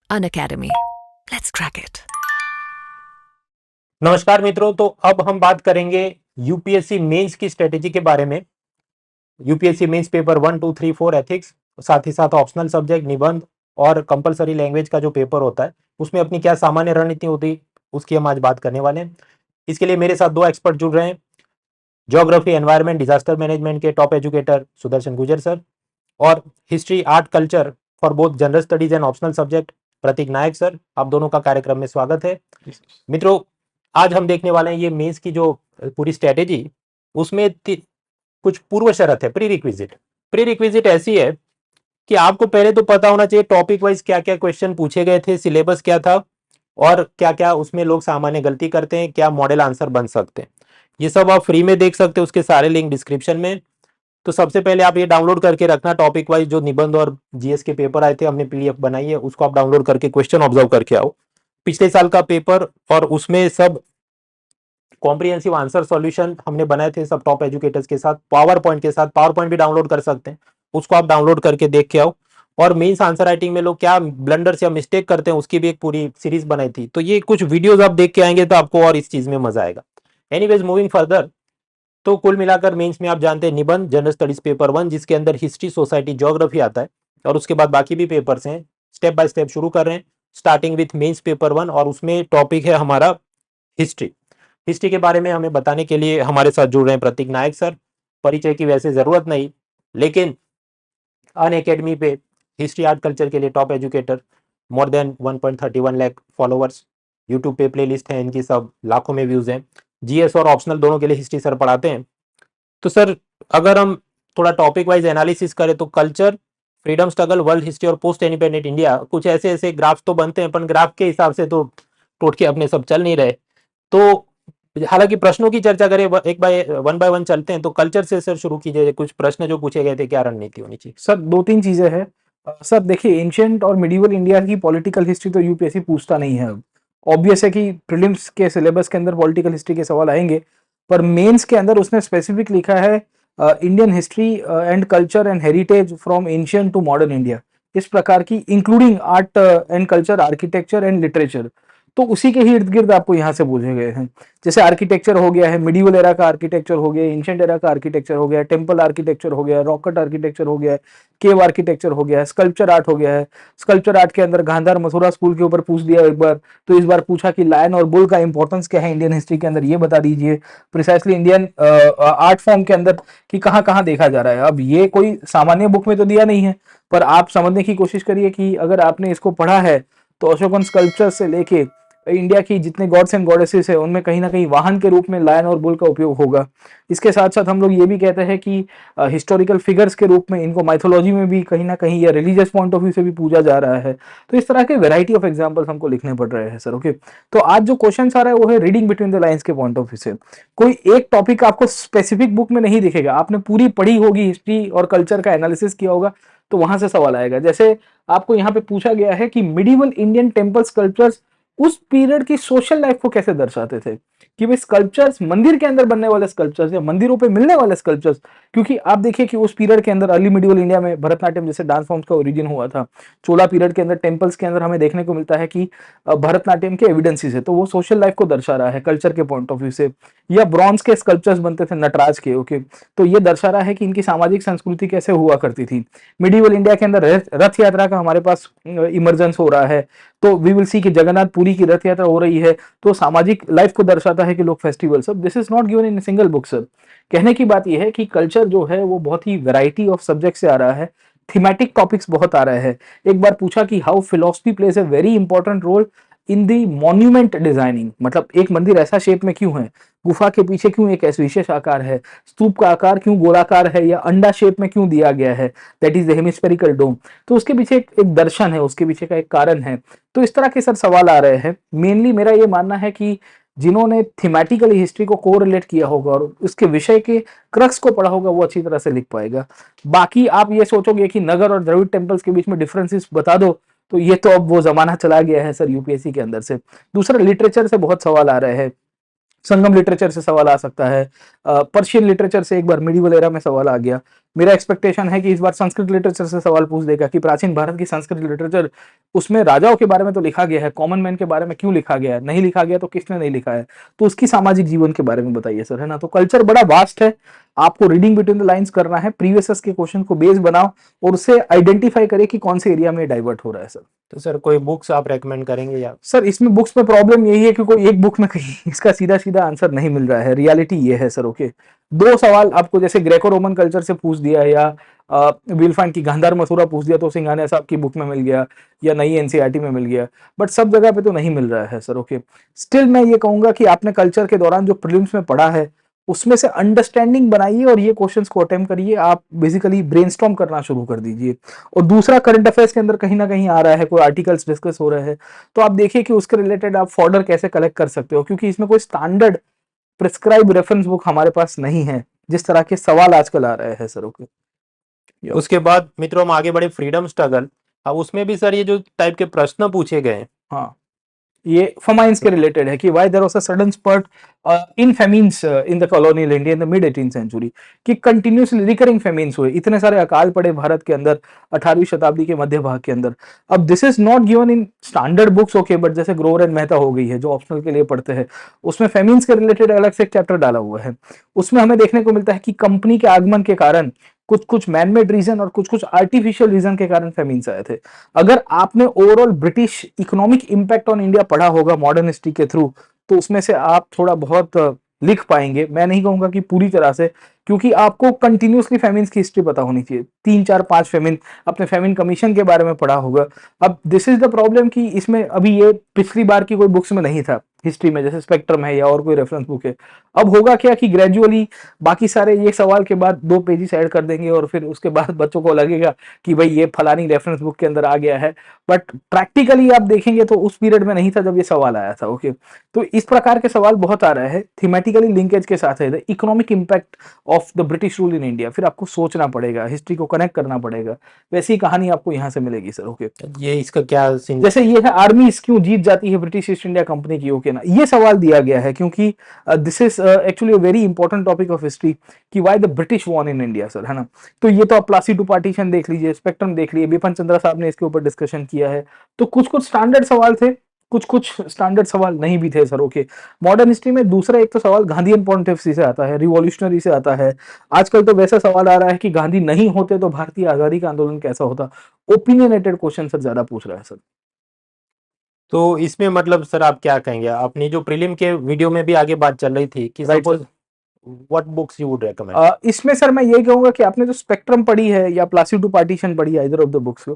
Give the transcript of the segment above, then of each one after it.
Unacademy. Let's crack it. नमस्कार मित्रों, तो अब हम बात करेंगे यूपीएससी मेंस की स्ट्रेटेजी के बारे में। यूपीएससी मेंस पेपर 1, 2, 3, 4 एथिक्स, साथ ही साथ ऑप्शनल सब्जेक्ट निबंध और कंपलसरी लैंग्वेज का जो पेपर होता है उसमें अपनी क्या सामान्य रणनीति होती है उसकी हम आज बात करने वाले हैं। इसके लिए मेरे साथ दो एक्सपर्ट जुड़ रहे हैं, ज्योग्राफी एनवायरमेंट डिजास्टर मैनेजमेंट के top educator Sudarshan Gujar sir और history art culture for both general studies and optional subject Pratik Nayak sir. आप दोनों का कार्यक्रम में स्वागत है। मित्रों, आज हम देखने वाले हैं ये मेंस की जो पूरी स्ट्रेटेजी, उसमें कुछ पूर्व शर्त है, प्री रिक्विजिट ऐसी है कि आपको पहले तो पता होना चाहिए टॉपिक वाइज क्या क्या क्वेश्चन पूछे गए थे, सिलेबस क्या था और क्या क्या उसमें लोग सामान्य गलती करते हैं, क्या मॉडल आंसर बन सकते हैं। ये सब आप फ्री में देख सकते हैं, उसके सारे लिंक डिस्क्रिप्शन में। तो सबसे पहले आप ये डाउनलोड करके रखना, टॉपिक वाइज जो निबंध और जीएस के पेपर आए थे हमने पीडीएफ बनाई है, उसको आप डाउनलोड करके क्वेश्चन ऑब्जर्व करके आओ। पिछले साल का पेपर और उसमें सब कॉम्प्रिहेंसिव आंसर सॉल्यूशन हमने बनाए थे सब टॉप एजुकेटर्स के साथ, पावर पॉइंट के साथ। पावर पॉइंट भी डाउनलोड कर सकते हैं, उसको आप डाउनलोड करके देख के आओ। और मेंस आंसर राइटिंग में लोग क्या ब्लंडर्स या मिस्टेक करते हैं उसकी भी एक पूरी सीरीज बनाई थी। तो ये कुछ वीडियोस आप देख के आएंगे तो आपको और इस चीज में मजा आएगा। एनीवेज, मूविंग फर्दर, तो कुल मिलाकर मेंस में आप जानते हैं निबंध जनरल स्टडीज पेपर 1, जिसके अंदर हिस्ट्री, सोसाइटी, ज्योग्राफी आता है और उसके बाद बाकी भी पेपर्स हैं। स्टेप बाय स्टेप शुरू कर रहे हैं, स्टार्टिंग विथ मेंस पेपर 1 और उसमें टॉपिक है हमारा हिस्ट्री। हिस्ट्री के बारे में हमें बताने के लिए हमारे साथ जुड़ रहे हैं प्रतीक नायक सर। परिचय की वैसे जरूरत नहीं, लेकिन अनअकैडमी पे हिस्ट्री आर्ट कल्चर के लिए top educator, more than 1.31 lakh followers, YouTube पे प्लेलिस्ट है इनकी, सब लाखों में व्यूज हैं। जीएस और ऑप्शनल दोनों के लिए हिस्ट्री सर पढ़ाते हैं। तो सर, अगर हम थोड़ा टॉपिक वाइज एनालिसिस करें तो culture, freedom struggle, world history और पोस्ट इंडिपेंडेंट इंडिया, कुछ ऐसे ऐसे ग्राफ्स तो बनते हैं, पर ग्राफ के हिसाब से तो टोटके अपने सब चल नहीं रहे। तो हालांकि प्रश्नों की चर्चा करें, एक बाय वन चलते हैं। तो कल्चर से सर शुरू कीजिए, कुछ प्रश्न जो पूछे गए थे, क्या रणनीति होनी चाहिए। सर दो तीन चीजें हैं। सर देखिए, एंशियंट और मिडिवल इंडिया की पॉलिटिकल हिस्ट्री तो यूपीएससी पूछता नहीं है। अब ऑब्वियस है कि प्रीलिम्स के सिलेबस के अंदर पॉलिटिकल हिस्ट्री के सवाल आएंगे, पर मेंस के अंदर उसने स्पेसिफिक लिखा है Indian history and culture and heritage from ancient to modern India, इस प्रकार की, including art and culture, architecture and literature. तो उसी के ही इर्द गिर्द आपको यहाँ से पूछे गए हैं। जैसे आर्किटेक्चर हो गया है, मिडिवल एरा का आर्किटेक्चर हो गया, एंशिएंट एरा का आर्किटेक्चर हो गया, टेम्पल आर्किटेक्चर हो गया, रॉकेट आर्किटेक्चर हो गया, केव आर्किटेक्चर हो गया है, स्कल्पचर आर्ट हो गया है। स्कल्पचर आर्ट के अंदर गांधार मथुरा स्कूल के ऊपर पूछ दिया एक बार, तो इस बार पूछा कि लायन और बुल का इंपॉर्टेंस क्या है इंडियन हिस्ट्री के अंदर, ये बता दीजिए प्रिसाइसली इंडियन आर्ट फॉर्म के अंदर कि कहाँ कहाँ देखा जा रहा है। अब ये कोई सामान्य बुक में तो दिया नहीं है, पर आप समझने की कोशिश करिए कि अगर आपने इसको पढ़ा है तो अशोकन स्कल्पचर से लेके इंडिया की जितने गॉड्स एंड गॉडेसेस है उनमें कहीं ना कहीं वाहन के रूप में लायन और बुल का उपयोग होगा। इसके साथ साथ हम लोग ये भी कहते हैं कि हिस्टोरिकल फिगर्स के रूप में इनको माइथोलॉजी में भी कहीं ना कहीं या रिलीजियस पॉइंट ऑफ व्यू से भी पूजा जा रहा है। तो इस तरह के वेराइटी ऑफ एग्जाम्पल्स हमको लिखने पड़ रहे हैं सर। ओके, तो आज जो क्वेश्चन आ रहा है वो है रीडिंग बिटवीन द लाइन्स के पॉइंट ऑफ व्यू से। कोई एक टॉपिक आपको स्पेसिफिक बुक में नहीं दिखेगा, आपने पूरी पढ़ी होगी हिस्ट्री और कल्चर का एनालिसिस किया होगा, तो वहां से सवाल आएगा। जैसे आपको यहाँ पे पूछा गया है कि मिडिवल इंडियन टेम्पल स्कल्पचर्स उस पीरियड की सोशल लाइफ को कैसे दर्शाते थे, कि वे स्कल्पचर्स मंदिर के अंदर बनने वाले स्कल्पचर्स या मंदिरों पे मिलने वाले स्कल्पचर्स। क्योंकि आप देखिए कि उस पीरियड के अंदर अर्ली मिडिवल इंडिया में भरतनाट्यम जैसे डांस फॉर्म्स का ओरिजिन हुआ था। चोला पीरियड के अंदर टेम्पल्स के अंदर हमें देखने को मिलता है कि भरतनाट्यम के एविडेंसेस है, तो वो सोशल लाइफ को दर्शा रहा है कल्चर के पॉइंट ऑफ व्यू से। या ब्रॉन्ज के स्कल्पचर्स बनते थे नटराज के। ओके, तो ये दर्शा रहा है कि इनकी सामाजिक संस्कृति कैसे हुआ करती थी। मिडिवल इंडिया के अंदर रथ यात्रा का हमारे पास इमरजेंस हो रहा है, तो वी विल सी कि जगन्नाथ पुरी की रथ यात्रा हो रही है, तो सामाजिक लाइफ को दर्शाता है कि लोग फेस्टिवल सब। This is not given in single book sir. कहने की बात यह है कि कल्चर जो है वो बहुत ही वैरायटी ऑफ सब्जेक्ट से आ रहा है, थीमेटिक टॉपिक्स बहुत आ रहे हैं। एक बार पूछा कि how philosophy plays a very important role in the monument designing, मतलब एक मंदिर ऐसा शेप में क्यों है, गुफा के पीछे क्यों एक ऐसा विशेष आकार है, स्तूप का आकार क्यों गोलाकार है या अंडा शेप में क्यों दिया गया है, दैट इज द हेमिस्फेरिकल डोम। तो उसके पीछे एक दर्शन है, उसके पीछे का एक कारण है। तो इस तरह के सर सवाल आ रहे हैं। मेनली मेरा ये मानना है कि जिन्होंने थीमेटिकली हिस्ट्री को कोरिलेट किया होगा और उसके विषय के क्रक्स को पढ़ा होगा वो अच्छी तरह से लिख पाएगा। बाकी आप ये सोचोगे कि नगर और द्रविड़ टेम्पल्स के बीच में डिफरेंसेस बता दो, तो ये तो अब वो जमाना चला गया है सर यूपीएससी के अंदर से। दूसरा, लिटरेचर से बहुत सवाल आ रहे हैं। संगम लिटरेचर से सवाल आ सकता है, पर्शियन लिटरेचर से एक बार मिडिवल एरा में सवाल आ गया। मेरा एक्सपेक्टेशन है कि इस बार संस्कृत लिटरेचर से सवाल पूछ देगा कि प्राचीन भारत की संस्कृत लिटरेचर, उसमें राजाओं के बारे में तो लिखा गया है, कॉमन मैन के बारे में क्यों लिखा गया है, नहीं लिखा गया तो किसने नहीं लिखा है, तो उसकी सामाजिक जीवन के बारे में बताइए सर, है ना। तो कल्चर बड़ा वास्ट है, आपको रीडिंग बिटवीन द लाइंस करना है, प्रीवियस के क्वेश्चन को बेस बनाओ और उससे आइडेंटिफाई करें कि कौन से एरिया में डाइवर्ट हो रहा है सर। तो सर कोई बुक्स आप रेकमेंड करेंगे या? सर इसमें बुक्स में प्रॉब्लम यही है कि कोई एक बुक में कहीं इसका सीधा सीधा आंसर नहीं मिल रहा है, रियलिटी ये है सर। ओके, दो सवाल आपको जैसे ग्रेको रोमन कल्चर से पूछ दिया या विल फाइंड की गांधार मथुरा पूछ दिया तो सिंघानिया साहब की बुक में मिल गया या नई एनसीईआरटी में मिल गया, बट सब जगह पे तो नहीं मिल रहा है सर। ओके, स्टिल मैं ये कहूंगा कि आपने कल्चर के दौरान जो प्रीलिम्स में पढ़ा है उसमें से अंडरस्टैंडिंग बनाइए और ये क्वेश्चंस को अटेम्प्ट करिए, आप बेसिकली ब्रेनस्टॉर्म करना शुरू कर दीजिए। और दूसरा, करंट अफेयर्स के अंदर कहीं ना कहीं आ रहा है, कोई आर्टिकल्स डिस्कस हो रहे हैं, तो आप देखिए कि उसके रिलेटेड आप फॉर्डर कैसे कलेक्ट कर सकते हो, क्योंकि इसमें कोई स्टैंडर्ड प्रिस्क्राइब रेफरेंस बुक हमारे पास नहीं है जिस तरह के सवाल आजकल आ रहे हैं सर। ओके, उसके बाद मित्रों हम आगे बढ़े फ्रीडम स्ट्रगल। अब उसमें भी सर ये जो टाइप के प्रश्न पूछे गए, हाँ, ये फमाइंस के रिलेटेड है कि why there was a sudden spurt in famines in the colonial India in the mid 18th century, कि कंटिन्यूसली रिकरिंग फेमिन्स हुए, इतने सारे अकाल पड़े भारत के अंदर 18वीं शताब्दी के मध्य भाग के अंदर। अब this is not given in standard books, okay, but जैसे ग्रोवर एंड मेहता हो गई है जो ऑप्शनल के लिए पढ़ते हैं, उसमें फेमिन्स के रिलेटेड अलग से एक चैप्टर डाला हुआ है। उसमें हमें देखने को मिलता है कि कंपनी के आगमन के कारण कुछ कुछ मैनमेड रीजन और कुछ कुछ आर्टिफिशियल रीजन के कारण फेमिन्स आए थे। अगर आपने overall British economic impact on India पढ़ा होगा मॉडर्न हिस्ट्री के थ्रू, तो उसमें से आप थोड़ा बहुत लिख पाएंगे। मैं नहीं कहूंगा कि पूरी तरह से, क्योंकि आपको कंटिन्यूसली फेमिन्स की हिस्ट्री पता होनी चाहिए, 3 4 5 फेमिन, अपने फेमिन कमीशन के बारे में पढ़ा होगा। अब दिस इज द प्रॉब्लम कि इसमें अभी ये पिछली बार की कोई बुक्स में नहीं था हिस्ट्री में, जैसे स्पेक्ट्रम है या और कोई रेफरेंस बुक है। अब होगा क्या कि ग्रेजुअली बाकी सारे ये सवाल के बाद 2 पेजेस ऐड कर देंगे और फिर उसके बाद बच्चों को लगेगा कि भाई ये फलानी रेफरेंस बुक के अंदर आ गया है, बट प्रैक्टिकली आप देखेंगे तो उस पीरियड में नहीं था जब ये सवाल आया था। ओके, तो इस प्रकार के सवाल बहुत आ रहे हैं, थीमेटिकली लिंकेज के साथ है the economic impact of the British rule in India. फिर आपको सोचना पड़ेगा, हिस्ट्री को कनेक्ट करना पड़ेगा, वैसी कहानी आपको यहाँ से मिलेगी सर। ओके, ये इसका क्या सीन? जैसे ये है आर्मी क्यों जीत जाती है ब्रिटिश ईस्ट इंडिया कंपनी की, ओके ना, ये सवाल दिया गया है क्योंकि this is actually a very important topic of history कि why the British won in India sir, है ना। तो ये तो आप प्लासी टू पार्टीशन देख लीजिए, स्पेक्ट्रम देख लीजिए, बिपिन चंद्रा साहब ने इसके ऊपर डिस्कशन किया है। तो कुछ कुछ स्टैंडर्ड सवाल थे, कुछ कुछ स्टैंडर्ड सवाल नहीं भी थे सर। ओके, मॉडर्न हिस्ट्री में दूसरा एक तो सवाल गांधीयन पॉइंट ऑफ व्यू से आता है, रिवॉल्यूशनरी से आता है। आजकल तो वैसा सवाल आ रहा है कि गांधी नहीं होते तो भारतीय आजादी का आंदोलन कैसा होता। ओपिनियनेटेड क्वेश्चन सर ज्यादा पूछ रहा है सर। तो इसमें मतलब सर आप क्या कहेंगे? अपनी जो प्रीलिम के वीडियो में भी आगे बात चल रही थी कि Right, suppose what books you would recommend? इसमें सर मैं यही कहूंगा कि आपने जो स्पेक्ट्रम पढ़ी है या प्लासी टू पार्टीशन पढ़ी है, इधर ऑफ द बुक्स,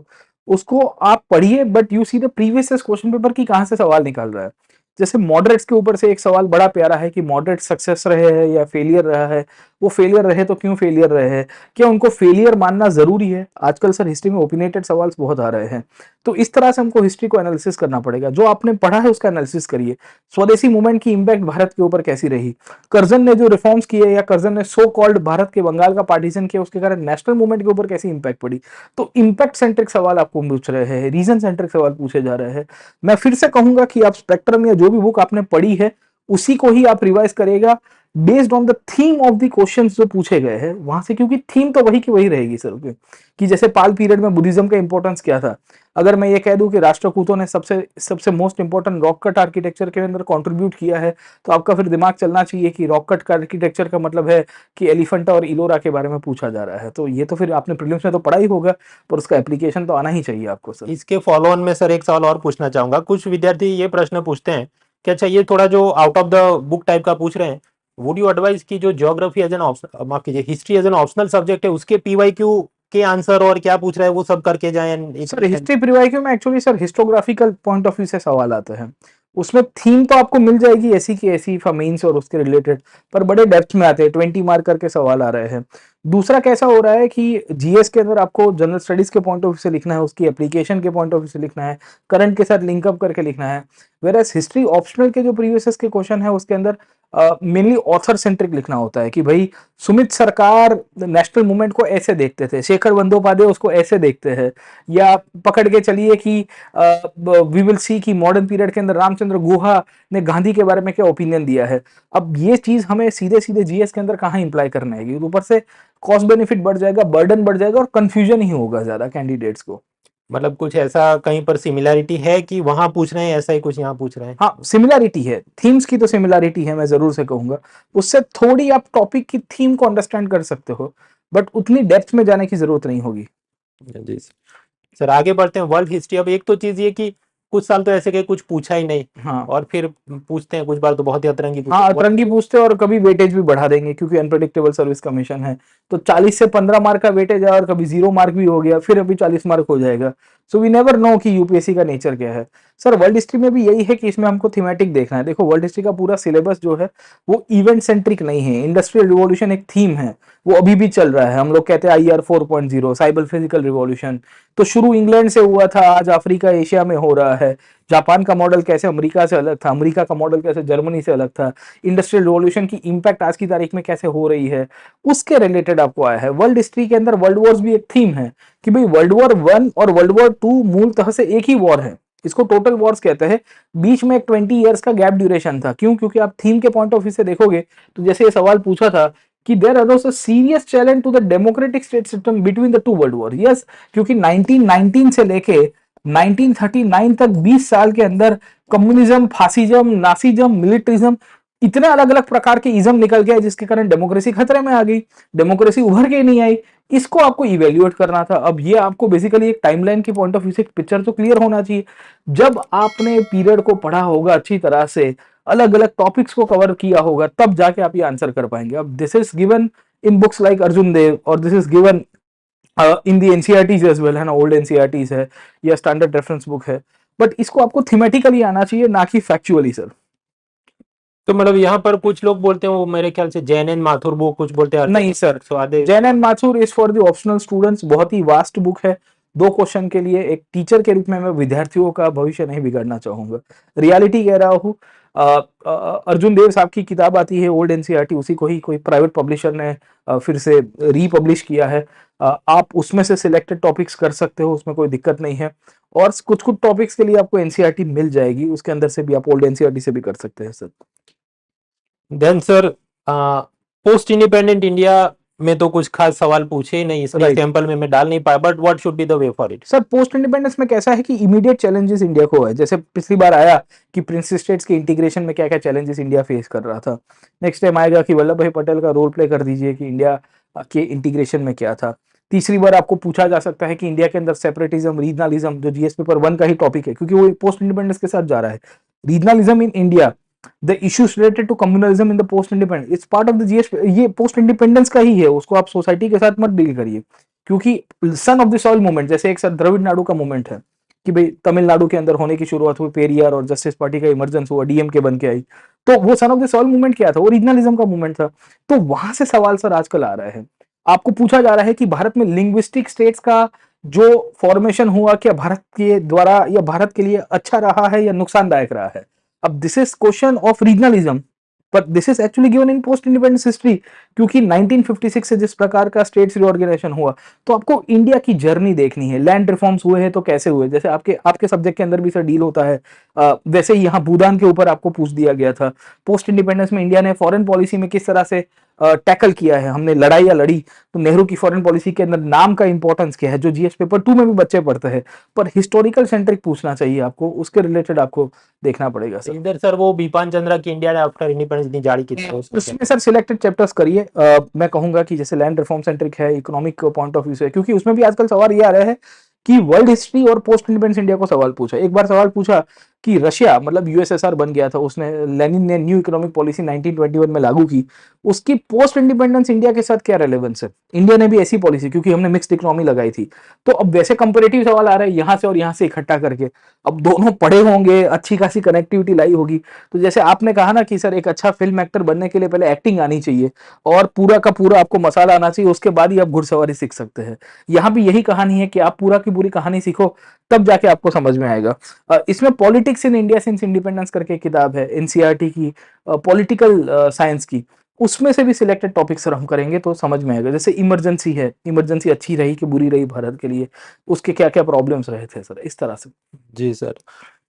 उसको आप पढ़िए, but you see the previous question paper की कहां से सवाल निकल रहा है। जैसे मॉडरेट्स के ऊपर से एक सवाल बड़ा प्यारा है कि मॉडरेट सक्सेस रहे हैं या फेलियर रहा है, वो फेलियर रहे तो क्यों फेलियर रहे हैं, क्या उनको फेलियर मानना जरूरी है। आजकल सर हिस्ट्री में ओपिनियनेटेड सवाल बहुत आ रहे हैं, तो इस तरह से हमको हिस्ट्री को एनालिसिस करना पड़ेगा। जो आपने पढ़ा है उसका एनालिसिस करिए। स्वदेशी मूवमेंट की इंपैक्ट भारत के ऊपर कैसी रही, कर्जन ने जो रिफॉर्म्स किए या कर्जन ने सो कॉल्ड भारत के बंगाल का पार्टीशन किया, उसके कारण नेशनल मूवमेंट के ऊपर कैसी इंपैक्ट पड़ी। तो इंपैक्ट सेंट्रिक सवाल आपको पूछ रहे हैं, रीजन सेंट्रिक सवाल पूछे जा रहे हैं। मैं फिर से कहूंगा कि आप स्पेक्ट्रम या जो भी बुक आपने पढ़ी है उसी को ही आप रिवाइज करेगा based on the theme of the questions जो पूछे गए हैं वहां से, क्योंकि थीम तो वही की वही रहेगी सर। ओके, कि जैसे पाल पीरियड में बुद्धिज्म का इंपॉर्टेंस क्या था, अगर मैं ये कह दूं कि राष्ट्रकूतों ने सबसे सबसे most important rock cut architecture के अंदर कंट्रीब्यूट किया है, तो आपका फिर दिमाग चलना चाहिए कि रॉक कट का आर्किटेक्चर का मतलब है कि एलिफेंटा और इलोरा के बारे में पूछा जा रहा है। तो ये तो फिर आपने प्रीलिम्स में तो पढ़ा ही होगा, पर उसका एप्लीकेशन तो आना ही चाहिए आपको सर। इसके फॉलो ऑन में सर एक सवाल और पूछना चाहूंगा। कुछ विद्यार्थी ये प्रश्न पूछते हैं कि अच्छा ये थोड़ा जो out of the book type का पूछ रहे हैं, वुड यू एडवाइस की जो ज्योग्राफी एज एन ऑप्शनल, माफ कीजिए, history as an optional subject है, उसके पीवाईक्यू के आंसर और क्या पूछ रहा है वो सब करके जाएं? सर हिस्ट्री प्रीवाईक्यू में actually sir historiographical point of view से सवाल आते हैं, उसमें थीम तो आपको मिल जाएगी ऐसी की ऐसी फमीन्स और उसके रिलेटेड, पर बड़े डेप्थ में आते हैं, 20 मार्क करके सवाल आ रहे हैं। दूसरा कैसा हो रहा है कि जीएस के अंदर आपको जनरल स्टडीज के पॉइंट ऑफ व्यू से लिखना है, उसकी एप्लीकेशन के पॉइंट ऑफ व्यू से लिखना है, करंट के साथ लिंकअप करके लिखना है। वेयर एज हिस्ट्री ऑप्शनल के जो प्रीवियस के क्वेश्चन है उसके अंदर मेनली ऑथर सेंट्रिक लिखना होता है कि भाई सुमित सरकार नेशनल मूवमेंट को ऐसे देखते थे, शेखर बंदोपाध्याय उसको ऐसे देखते हैं, या पकड़ के चलिए कि वी विल सी कि मॉडर्न पीरियड के अंदर रामचंद्र गुहा ने गांधी के बारे में क्या ओपिनियन दिया है। अब ये चीज हमें सीधे सीधे जीएस के अंदर कहाँ इंप्लाई करना है, ऊपर से कॉस्ट बेनिफिट बढ़ जाएगा, बर्डन बढ़ जाएगा और कंफ्यूजन ही होगा ज्यादा कैंडिडेट्स को। मतलब कुछ ऐसा कहीं पर सिमिलरिटी है कि वहां पूछ रहे हैं ऐसा ही कुछ यहाँ पूछ रहे हैं? हाँ, सिमिलरिटी है, थीम्स की तो सिमिलरिटी है, मैं जरूर से कहूंगा। उससे थोड़ी आप टॉपिक की थीम को अंडरस्टैंड कर सकते हो, बट उतनी डेप्थ में जाने की जरूरत नहीं होगी। जी सर, आगे बढ़ते हैं। वर्ल्ड हिस्ट्री, अब एक तो चीज ये कि कुछ साल तो ऐसे के कुछ पूछा ही नहीं, हाँ, और फिर पूछते हैं कुछ बार तो बहुत ही अतरंगी हाँ अतरंगी पूछते हैं और कभी वेटेज भी बढ़ा देंगे क्योंकि अनप्रेडिक्टेबल सर्विस कमीशन है, तो 40 से 15 मार्क का वेटेज है और कभी 0 मार्क भी हो गया, फिर अभी 40 मार्क हो जाएगा। सो वी नेवर नो कि यूपीएससी का नेचर क्या है। सर वर्ल्ड हिस्ट्री में भी यही है कि इसमें हमको थीमेटिक देखना है। देखो वर्ल्ड हिस्ट्री का पूरा सिलेबस जो है वो इवेंट सेंट्रिक नहीं है। इंडस्ट्रियल रिवॉल्यूशन एक थीम है, वो अभी भी चल रहा है। हम लोग कहते हैं IR 4.0 साइबर फिजिकल रिवॉल्यूशन, तो शुरू इंग्लैंड से हुआ था, आज अफ्रीका एशिया में हो रहा है। जापान का मॉडल कैसे अमेरिका से अलग था, अमेरिका का मॉडल कैसे जर्मनी से अलग था, इंडस्ट्रियल रिवॉल्यूशन की इंपैक्ट आज की तारीख में कैसे हो रही है, उसके रिलेटेड आपको आया है। वर्ल्ड हिस्ट्री के अंदर वर्ल्ड वॉर्स भी एक थीम है कि भाई वर्ल्ड वॉर 1 और वर्ल्ड वॉर 2 मूलतः से एक ही वॉर है, इसको टोटल वॉर्स कहते हैं। बीच में एक 20 ईयर्स का गैप ड्यूरेशन था। क्यों? क्योंकि आप थीम के पॉइंट ऑफ व्यू से देखोगे तो जैसे ये सवाल पूछा था कि there arose a serious challenge to the democratic state system between the two world war. Yes, क्योंकि 1919 से लेके 1939 तक 20 साल के अंदर कम्युनिज्म, फासिज्म, नासिज्म, मिलिट्रिज्म, इतने अलग अलग प्रकार के इज्म निकल गए जिसके कारण डेमोक्रेसी खतरे में आ गई, डेमोक्रेसी उभर के नहीं आई। इसको आपको इवेल्युएट करना था। अब ये आपको बेसिकली एक टाइमलाइन की पॉइंट ऑफ व्यू से एक पिक्चर तो क्लियर होना चाहिए। जब आपने पीरियड को पढ़ा होगा अच्छी तरह से, अलग अलग टॉपिक्स को कवर किया होगा, तब जाके आप ये आंसर कर पाएंगे। अब this is given in books like Arjun Dev और this is given in the NCERTs as well, है ना, ओल्ड एनसीईआरटीज है या स्टैंडर्ड रेफरेंस बुक है, बट इसको आपको थीमेटिकली आना चाहिए, ना कि फैक्चुअली सर। तो मतलब यहाँ पर कुछ लोग बोलते हैं, वो मेरे ख्याल से जैन एंड माथुर वो कुछ बोलते हैं। नहीं सर, स्वादे Jain and Mathur is for the optional students, बहुत ही वास्ट बुक है। 2 क्वेश्चन के लिए। एक टीचर के रूप में मैं विद्यार्थियों का भविष्य नहीं बिगाड़ना चाहूंगा, रियलिटी कह रहा हूँ। अर्जुन देव साहब की किताब आती है ओल्ड एनसीईआरटी, उसी को ही कोई प्राइवेट पब्लिशर ने फिर से रीपब्लिश किया है। आप उसमें से सिलेक्टेड टॉपिक्स कर सकते हो, उसमें कोई दिक्कत नहीं है। और कुछ कुछ टॉपिक्स के लिए आपको एनसीईआरटी मिल जाएगी, उसके अंदर से भी आप ओल्ड एनसीईआरटी से भी कर सकते हैं sir. Then sir, post independent India में तो कुछ खास सवाल पूछे ही नहीं, इसलिए Right. सैंपल में मैं डाल नहीं पाया, but what should be the way for it? Sir post independence में कैसा है कि इमीडिएट चैलेंजेस इंडिया को है। जैसे पिछली बार आया कि प्रिंस स्टेट्स के इंटीग्रेशन में क्या क्या चैलेंजेस इंडिया फेस कर रहा था। नेक्स्ट टाइम आएगा कि वल्लभ भाई पटेल का रोल प्ले कर दीजिए कि इंडिया के इंटीग्रेशन में क्या था। तीसरी बार आपको पूछा जा सकता है कि इंडिया के अंदर सेपरेटिज्म, रीजनलिज्म, जो जीएस पेपर 1 का ही टॉपिक है क्योंकि वो पोस्ट इंडिपेंडेंस के साथ जा रहा है। Regionalism in India, the issues related to communalism in the post independence, it's part of the GS, ये पोस्ट इंडिपेंडेंस का ही है, उसको आप सोसाइटी के साथ मत डील करिए। क्योंकि son of the soil movement, जैसे एक साथ द्रविड़ नाडु का मूवमेंट है कि भाई तमिलनाडु के अंदर होने की शुरुआत हुई, पेरियार और जस्टिस पार्टी का इमरजेंस हुआ, डीएमके बन के आई, तो वो son of the soil movement क्या था? वो रीजनलिज्म का मूवमेंट था। तो वहां से सवाल सर आजकल आ रहा है। आपको पूछा जा रहा है कि भारत में लिंग्विस्टिक स्टेट्स का जो फॉर्मेशन हुआ, क्या भारत के द्वारा या भारत के लिए अच्छा रहा है या नुकसानदायक रहा है? अब this is question of regionalism, but this is actually given in post independence history. क्योंकि 1956 से जिस प्रकार का स्टेट्स रिऑर्गेनाइजेशन हुआ, तो आपको इंडिया की जर्नी देखनी है। लैंड रिफॉर्म्स हुए हैं तो कैसे हुए, जैसे आपके सब्जेक्ट के अंदर भी सर डील होता है, वैसे ही यहाँ भूदान के ऊपर आपको पूछ दिया गया था। पोस्ट इंडिपेंडेंस में इंडिया ने फॉरेन पॉलिसी में किस तरह से टैकल किया है, हमने लड़ाई या लड़ी, तो नेहरू की फॉरेन पॉलिसी के अंदर नाम का इंपॉर्टेंस क्या है, जो जीएस पेपर 2 में भी बच्चे पढ़ते हैं। पर हिस्टोरिकल सेंट्रिक पूछना चाहिए आपको, उसके रिलेटेड आपको देखना पड़ेगा सर। इधर सर वो बिपिन चंद्र की इंडिया ने आफ्टर इंडिपेंडेंस नहीं जारी की थी, उसमें सर सिलेक्टेड चैप्टर्स करिए। मैं कहूंगा कि जैसे लैंड रिफॉर्म सेंट्रिक है, इकोनॉमिक पॉइंट ऑफ व्यू से, क्योंकि उसमें भी आजकल सवाल ये आ रहा है कि वर्ल्ड हिस्ट्री और पोस्ट इंडिपेंडेंस इंडिया को सवाल पूछा। एक बार सवाल पूछा कि रशिया, मतलब यूएसएसआर बन गया था, उसने, लेनिन ने न्यू इकोनॉमिक पॉलिसी 1921 में लागू की, उसकी पोस्ट इंडिपेंडेंस इंडिया के साथ क्या रेलेवेंस है? इंडिया ने भी ऐसी पॉलिसी, क्योंकि हमने मिक्स्ड इकोनॉमी लगाई थी। तो अब वैसे कंपैरेटिव सवाल आ रहे हैं यहाँ से और यहाँ से इकट्ठा करके। अब दोनों पढ़े होंगे, अच्छी खासी कनेक्टिविटी लाई होगी। तो जैसे आपने कहा ना कि सर एक अच्छा फिल्म एक्टर बनने के लिए पहले एक्टिंग आनी चाहिए और पूरा का पूरा आपको मसाला आना चाहिए, उसके बाद ही आप घुड़सवारी सीख सकते हैं। यहाँ भी यही कहानी है कि आप पूरा की पूरी कहानी सीखो, तब जाके आपको समझ में आएगा। इसमें politics politics in India since independence करके एक किताब है एनसीईआरटी की, पॉलिटिकल साइंस की, उसमें से भी सिलेक्टेड टॉपिक सर हम करेंगे तो समझ में आएगा। जैसे इमरजेंसी है, इमरजेंसी अच्छी रही कि बुरी रही भारत के लिए, उसके क्या क्या प्रॉब्लम्स रहे थे सर, इस तरह से। जी सर।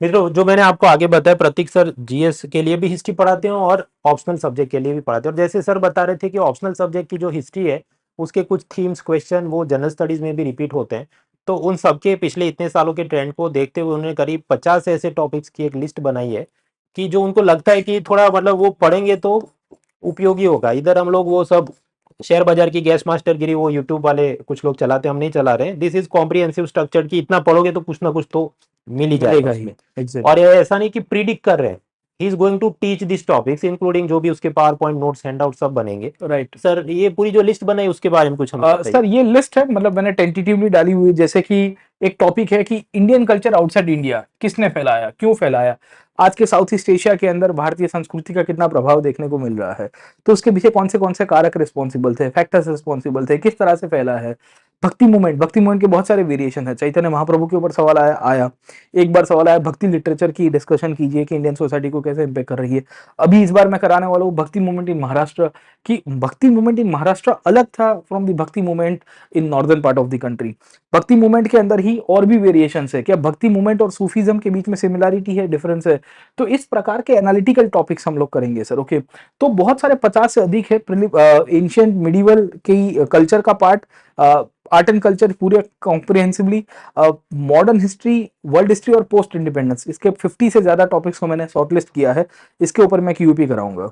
मित्रों, जो मैंने आपको आगे बताया, प्रतीक सर जीएस के लिए भी हिस्ट्री पढ़ाते हैं और ऑप्शनल सब्जेक्ट के लिए भी पढ़ाते हैं। और जैसे सर बता रहे थे कि ऑप्शनल सब्जेक्ट की जो हिस्ट्री है उसके कुछ थीम्स, क्वेश्चन वो जनरल स्टडीज में भी रिपीट होते हैं। तो उन सबके पिछले इतने सालों के ट्रेंड को देखते हुए उन्होंने करीब 50 ऐसे टॉपिक्स की एक लिस्ट बनाई है कि जो उनको लगता है कि थोड़ा मतलब वो पढ़ेंगे तो उपयोगी होगा। इधर हम लोग वो सब शेयर बाजार की गैस मास्टर गिरी वो यूट्यूब वाले कुछ लोग चलाते हैं, हम नहीं चला रहे हैं। दिस इज कॉम्प्रिहेंसिव स्ट्रक्चर कि इतना पढ़ोगे तो कुछ ना कुछ तो मिल ही जाएगा उसमें। एग्जैक्टली। और ये ऐसा नहीं कि प्रिडिक्ट कर रहे हैं, he is going to teach this topics including जो भी उसके पावर पॉइंट नोट्स हैंडआउट सब बनेंगे। राइट सर ये पूरी जो लिस्ट बनाई उसके बारे में कुछ हम बताइए। सर, ये लिस्ट है, मतलब मैंने टेंटेटिवली डाली हुई है। जैसे कि एक टॉपिक है कि इंडियन कल्चर आउटसाइड इंडिया किसने फैलाया, क्यों फैलाया, आज के साउथ ईस्ट एशिया के अंदर भारतीय संस्कृति का कितना प्रभाव देखने को मिल रहा है, तो उसके पीछे कौन से कारक रिस्पॉन्सिबल थे, फैक्टर्स रिस्पॉन्सिबल थे, किस तरह से फैला है। भक्ति मूवमेंट के बहुत सारे वेरिएशन है। चैतन्य महाप्रभु के ऊपर सवाल आया, एक बार सवाल आया भक्ति लिटरेचर की डिस्कशन कीजिए कि इंडियन सोसाइटी को कैसे इम्पेक्ट कर रही है। अभी इस बार मैं कराने वाला हूँ भक्ति मूवमेंट इन महाराष्ट्र, कि भक्ति मूवमेंट इन महाराष्ट्र अलग था फ्रॉम द भक्ति movement in northern part of the country. भक्ति मूवमेंट के अंदर ही और भी वेरिएशंस है, क्या भक्ति मूवमेंट और सूफीज्म के बीच में सिमिलरिटी है, डिफरेंस है। तो इस प्रकार के एनालिटिकल टॉपिक्स हम लोग करेंगे सर। ओके, तो बहुत सारे 50 से अधिक है। एंशिएंट मिडिवल की कल्चर का पार्ट, आर्ट एंड कल्चर पूरे comprehensively, modern history, world history और पोस्ट इंडिपेंडेंस, इसके 50 से ज्यादा टॉपिक्स को मैंने शॉर्टलिस्ट किया है। इसके ऊपर मैं क्यूपी कराऊंगा।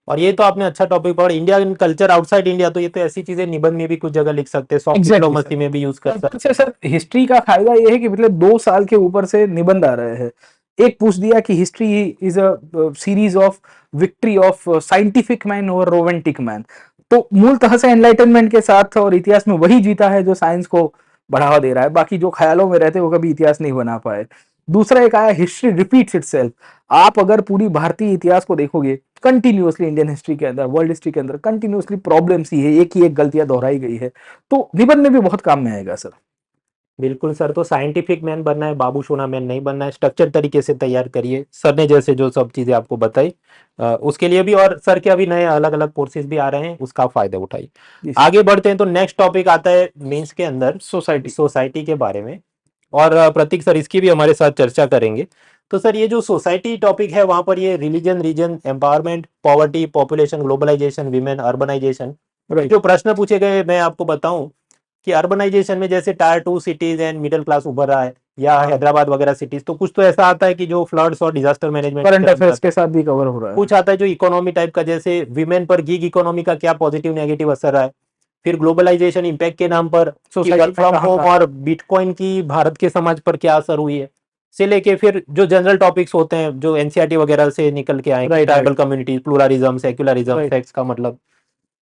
और ये तो आपने अच्छा टॉपिक पढ़ा, इंडियन कल्चर आउटसाइड इंडिया। तो ये तो ऐसी चीजें निबंध में भी कुछ जगह लिख सकते हैं, सॉफ्ट डिप्लोमेसी में भी यूज कर सकते हैं। सर हिस्ट्री का फायदा ये है कि पिछले 2 साल के ऊपर से निबंध आ रहे हैं। एक पूछ दिया कि history is a series of victory of scientific man over romantic man. तो मूलतः से एनलाइटनमेंट के साथ और इतिहास में वही जीता है जो साइंस को बढ़ावा दे रहा है, बाकी जो ख्यालों में रहते वो कभी इतिहास नहीं बना पाए। दूसरा एक आया हिस्ट्री रिपीट्स इटसेल्फ। आप अगर पूरी भारतीय इतिहास को देखोगे कंटिन्यूअसली, इंडियन हिस्ट्री के अंदर, वर्ल्ड हिस्ट्री के अंदर कंटिन्यूअसली प्रॉब्लम्स ही है, एक ही एक गलतियां दोहराई गई है। तो निबंध में भी बहुत काम में आएगा सर। बिल्कुल सर। तो साइंटिफिक मैन बनना है, बाबू सोना मैन नहीं बनना है। स्ट्रक्चर तरीके से तैयार करिए सर ने जैसे जो सब चीजें आपको बताई उसके लिए भी। और सर के अभी नए अलग अलग कोर्सेज भी आ रहे हैं, उसका फायदा उठाइए। आगे बढ़ते हैं तो नेक्स्ट टॉपिक आता है मेंस के अंदर सोसाइटी के बारे में। और प्रतीक सर इसकी भी हमारे साथ चर्चा करेंगे। तो सर ये जो सोसाइटी टॉपिक है वहां पर ये religion, region, empowerment, poverty, population, globalisation, women, urbanisation, जो प्रश्न पूछे गए मैं आपको बताऊं कि अर्बनाइजेशन में जैसे tyre 2 cities and middle class उभर रहा है, या हैदराबाद वगैरह सिटीज, तो कुछ तो ऐसा आता है कि जो फ्लड्स और डिजास्टर मैनेजमेंट करंट अफेयर्स के साथ भी कवर हो रहा है। कुछ आता है जो इकोनॉमी टाइप का, जैसे विमेन पर गिग इकोनॉमी का क्या पॉजिटिव नेगेटिव असर रहा है। फिर ग्लोबलाइजेशन इम्पैक्ट के नाम पर वर्क फ्रॉम होम और बिटकॉइन की भारत के समाज पर क्या असर हुई है, से लेके फिर जो जनरल टॉपिक्स होते हैं जो एनसीईआरटी वगैरह से निकल के आए, tribal community, pluralism, secularism, sex का मतलब।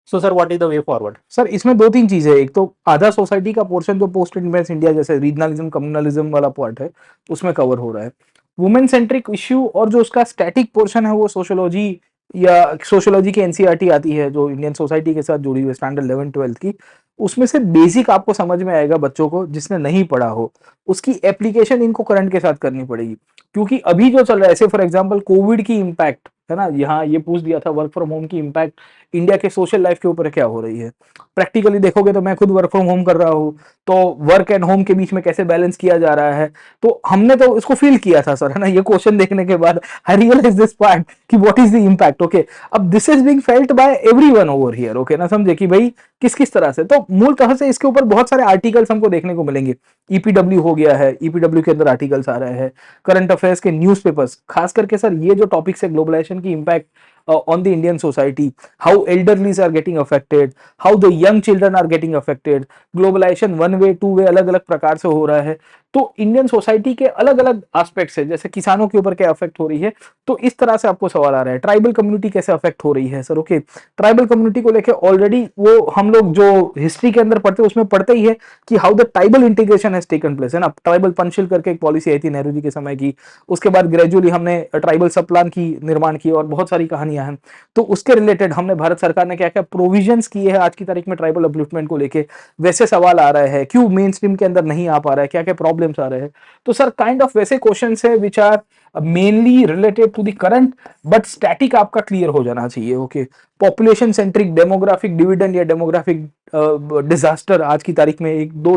So sir what is the way forward? Sir इसमें 2-3 चीजें है। एक तो आधा सोसाइटी का पोर्शन जो पोस्ट इंडिपेंडेंस इंडिया जैसे रीजनलिज्म, कम्युनलिज्म वाला पार्ट है उसमें कवर हो रहा है। वुमेन सेंट्रिक इश्यू और जो उसका स्टैटिक पोर्शन है वो सोशियोलॉजी या सोशियोलॉजी की एनसीईआरटी आती है जो इंडियन सोसाइटी के साथ जुड़ी हुई स्टैंडर्ड 11-12 की, उसमें से बेसिक आपको समझ में आएगा। बच्चों को जिसने नहीं पढ़ा हो उसकी एप्लीकेशन इनको करंट के साथ करनी पड़ेगी, क्योंकि अभी जो चल रहा है, ऐसे फॉर एग्जांपल कोविड की इम्पैक्ट है ना, यहाँ ये पूछ दिया था वर्क फ्रॉम होम की इम्पैक्ट इंडिया के सोशल लाइफ के ऊपर क्या हो रही है। प्रैक्टिकली देखोगे तो मैं खुद वर्क फ्रॉम होम कर रहा हूँ, तो वर्क एंड होम के बीच में कैसे बैलेंस किया जा रहा है, तो हमने तो इसको फील किया था सर, है ना। ये क्वेश्चन देखने के बाद आई रियलाइज दिस पार्ट कि what is the impact. Okay, अब this is being felt by everyone over here. Okay ना, समझे कि भाई किस किस तरह से। तो मूलतः से इसके ऊपर बहुत सारे आर्टिकल्स हमको देखने को मिलेंगे। ईपीडब्ल्यू हो गया है, ईपीडब्ल्यू के अंदर आर्टिकल्स आ रहे हैं, करंट अफेयर्स के न्यूज़पेपर्स, खास करके सर ये जो टॉपिक्स है ग्लोबलाइजेशन की impact on the Indian society, how elderlies are getting affected, how the young children are getting affected, globalization one way two way अलग अलग प्रकार से हो रहा है। तो इंडियन सोसाइटी के अलग अलग एस्पेक्ट्स है, जैसे किसानों के ऊपर क्या अफेक्ट हो रही है, तो इस तरह से आपको सवाल आ रहा है। ट्राइबल कम्युनिटी कैसे अफेक्ट हो रही है सर। ओके, ट्राइबल कम्युनिटी को लेके ऑलरेडी वो हम लोग जो हिस्ट्री के अंदर पढ़ते हैं उसमें पढ़ते ही है कि how the tribal integration has taken place, है ना। ट्राइबल पंचशील करके एक पॉलिसी आई थी नेहरू जी के समय की, उसके बाद ग्रेजुअली हमने ट्राइबल सब प्लान की निर्माण की और बहुत सारी कहानियां हैं। तो उसके रिलेटेड हमने भारत सरकार ने क्या क्या प्रोविजंस किए हैं आज की तारीख में ट्राइबल अपलिफ्टमेंट को लेके, वैसे सवाल आ रहे हैं। क्यों मेन स्ट्रीम के अंदर नहीं आ पा रहा है, क्या क्या प्रॉब्लम्स आ रहे हैं। तो सर काइंड ऑफ वैसे क्वेश्चंस है which are mainly related to the current, but static आपका क्लियर हो जाना चाहिए। Okay, population centric, demographic dividend या डेमोग्राफिक डिजास्टर आज की तारीख में एक दो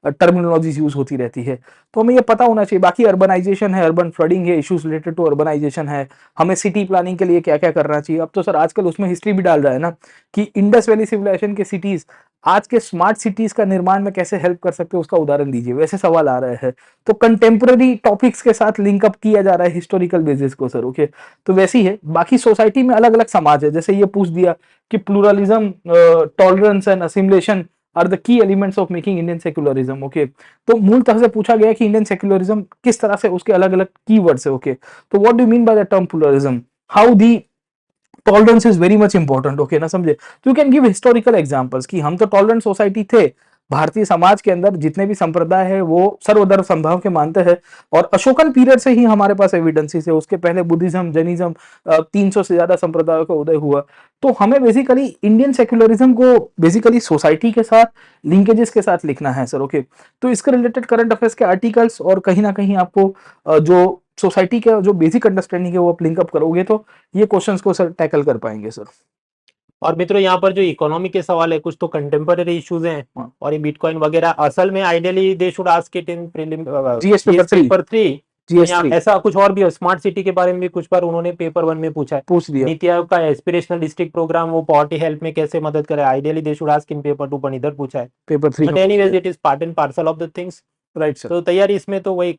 टर्मिनोलॉजीज यूज होती रहती है, तो हमें ये पता होना चाहिए। बाकी अर्बनाइजेशन है, अर्बन फ्लडिंग है, इश्यूज रिलेटेड टू अर्बनाइजेशन है, हमें सिटी प्लानिंग के लिए क्या क्या करना चाहिए। अब तो सर आजकल उसमें हिस्ट्री भी डाल रहा है ना कि इंडस वैली सिविलाइजेशन के सिटीज आज के स्मार्ट सिटीज का निर्माण में कैसे हेल्प कर सकते हैं, उसका उदाहरण दीजिए, वैसे सवाल आ रहे हैं। तो कंटेम्प्रेरी टॉपिक्स के साथ लिंकअप किया जा रहा है हिस्टोरिकल बेसिस को सर। ओके, तो वैसी है। बाकी सोसाइटी में अलग अलग समाज है, जैसे ये पूछ दिया कि pluralism, tolerance and assimilation are the key elements of making Indian secularism. Okay, तो मूल तरह से पूछा गया कि इंडियन सेक्युलरिज्म किस तरह से, उसके अलग अलग कीवर्ड्स है। ओके, तो what do you mean by the term pluralism, how the tolerance is very much important. Okay ना, समझे। तो you can give historical examples कि हम तो टॉलरेंट सोसाइटी थे, भारतीय समाज के अंदर जितने भी संप्रदाय है वो सर्वधर्म संभाव के मानते हैं, और अशोकन पीरियड से ही हमारे पास एविडेंसेस है। उसके पहले बुद्धिज्म, जैनिज्म, 300 से ज्यादा संप्रदायों का उदय हुआ। तो हमें बेसिकली इंडियन सेक्युलरिज्म को बेसिकली सोसाइटी के साथ लिंकेजेस के साथ लिखना है सर। ओके, तो इसके रिलेटेड करंट अफेयर्स के आर्टिकल्स और कहीं ना कहीं आपको जो सोसाइटी का जो बेसिक अंडरस्टैंडिंग है वो आप लिंकअप करोगे तो ये क्वेश्चंस को सर टैकल कर पाएंगे सर। और मित्रों यहाँ पर जो इकोनॉमी के सवाल है, कुछ तो कंटेम्पररी इश्यूज हैं, हाँ। और ये बिटकॉइन वगैरह असल में ideally they should ask it in GS paper paper 3। GS यहाँ 3 ऐसा कुछ और भी है, स्मार्ट सिटी के बारे में भी कुछ बार उन्होंने पेपर 1 में पूछा है। पूछ दिया। नीति आयोग का एस्पिरेशनल डिस्ट्रिक्ट प्रोग्राम वो पॉवर्टी हेल्प में कैसे मदद करे, ideally they should ask in paper 2, पर इधर पूछा है। Paper 3 but anyways it is part and parcel of the things. Right sir. तो तैयारी इसमें तो वही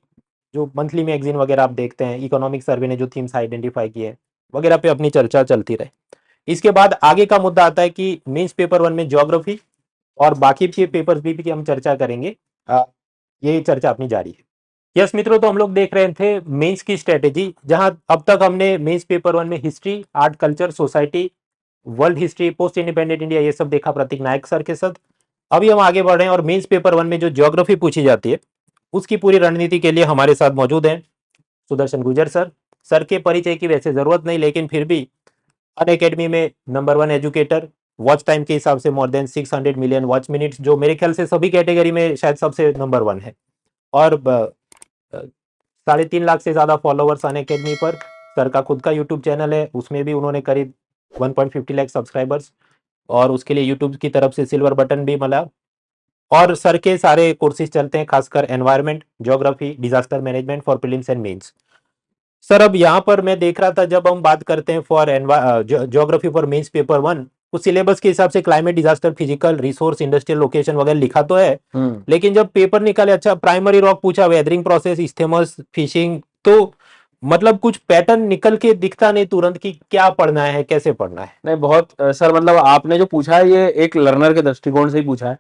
जो मंथली मैगजीन वगैरह आप देखते हैं, इकोनॉमिक सर्वे ने जो थीम्स आइडेंटिफाई किए वगैरह पे अपनी चर्चा चलती रहे। इसके बाद आगे का मुद्दा आता है कि मेंस पेपर 1 में ज्योग्राफी और बाकी के पेपर्स भी की हम चर्चा करेंगे। ये चर्चा अपनी जारी है। यस मित्रों, तो हम लोग देख रहे थे मेंस की स्ट्रेटेजी, जहां अब तक हमने मेंस पेपर 1 में history, art, culture, society, world history, post independent India, ये सब देखा प्रतीक नायक सर के साथ। अभी हम आगे बढ़ रहे हैं और मेंस पेपर 1 में जो ज्योग्राफी पूछी जाती है उसकी पूरी रणनीति के लिए हमारे साथ मौजूद हैं सुदर्शन गुर्जर सर। सर के परिचय की वैसे जरूरत नहीं, लेकिन फिर भी अनअकैडमी में नंबर 1 एजुकेटर, वॉच टाइम के हिसाब से more than 600 million watch minutes, जो मेरे ख्याल से सभी कैटेगरी में शायद सबसे नंबर 1 है, और 3.5 लाख से ज्यादा फॉलोवर्स अनअकैडमी पर। सर का खुद का यूट्यूब चैनल है, उसमें भी उन्होंने करीब 1.50 लाख सब्सक्राइबर्स, और उसके लिए यूट्यूब की तरफ से सिल्वर बटन भी मिला। और सर के सारे कोर्सेज चलते हैं, खासकर environment, geography, disaster management for prelims and mains. Sir अब यहाँ पर मैं देख रहा था, जब हम बात करते हैं for geography for mains paper 1, उस सिलेबस के हिसाब से climate, disaster, physical, resource, industrial location वगैरह लिखा तो है, लेकिन जब पेपर निकाले, अच्छा प्राइमरी रॉक पूछा, वेदरिंग प्रोसेस, इस्थेमस, फिशिंग, तो मतलब कुछ पैटर्न निकल के दिखता नहीं तुरंत कि क्या पढ़ना है, कैसे पढ़ना है। नहीं, बहुत सर, मतलब आपने जो पूछा है ये एक लर्नर के दृष्टिकोण से ही पूछा है।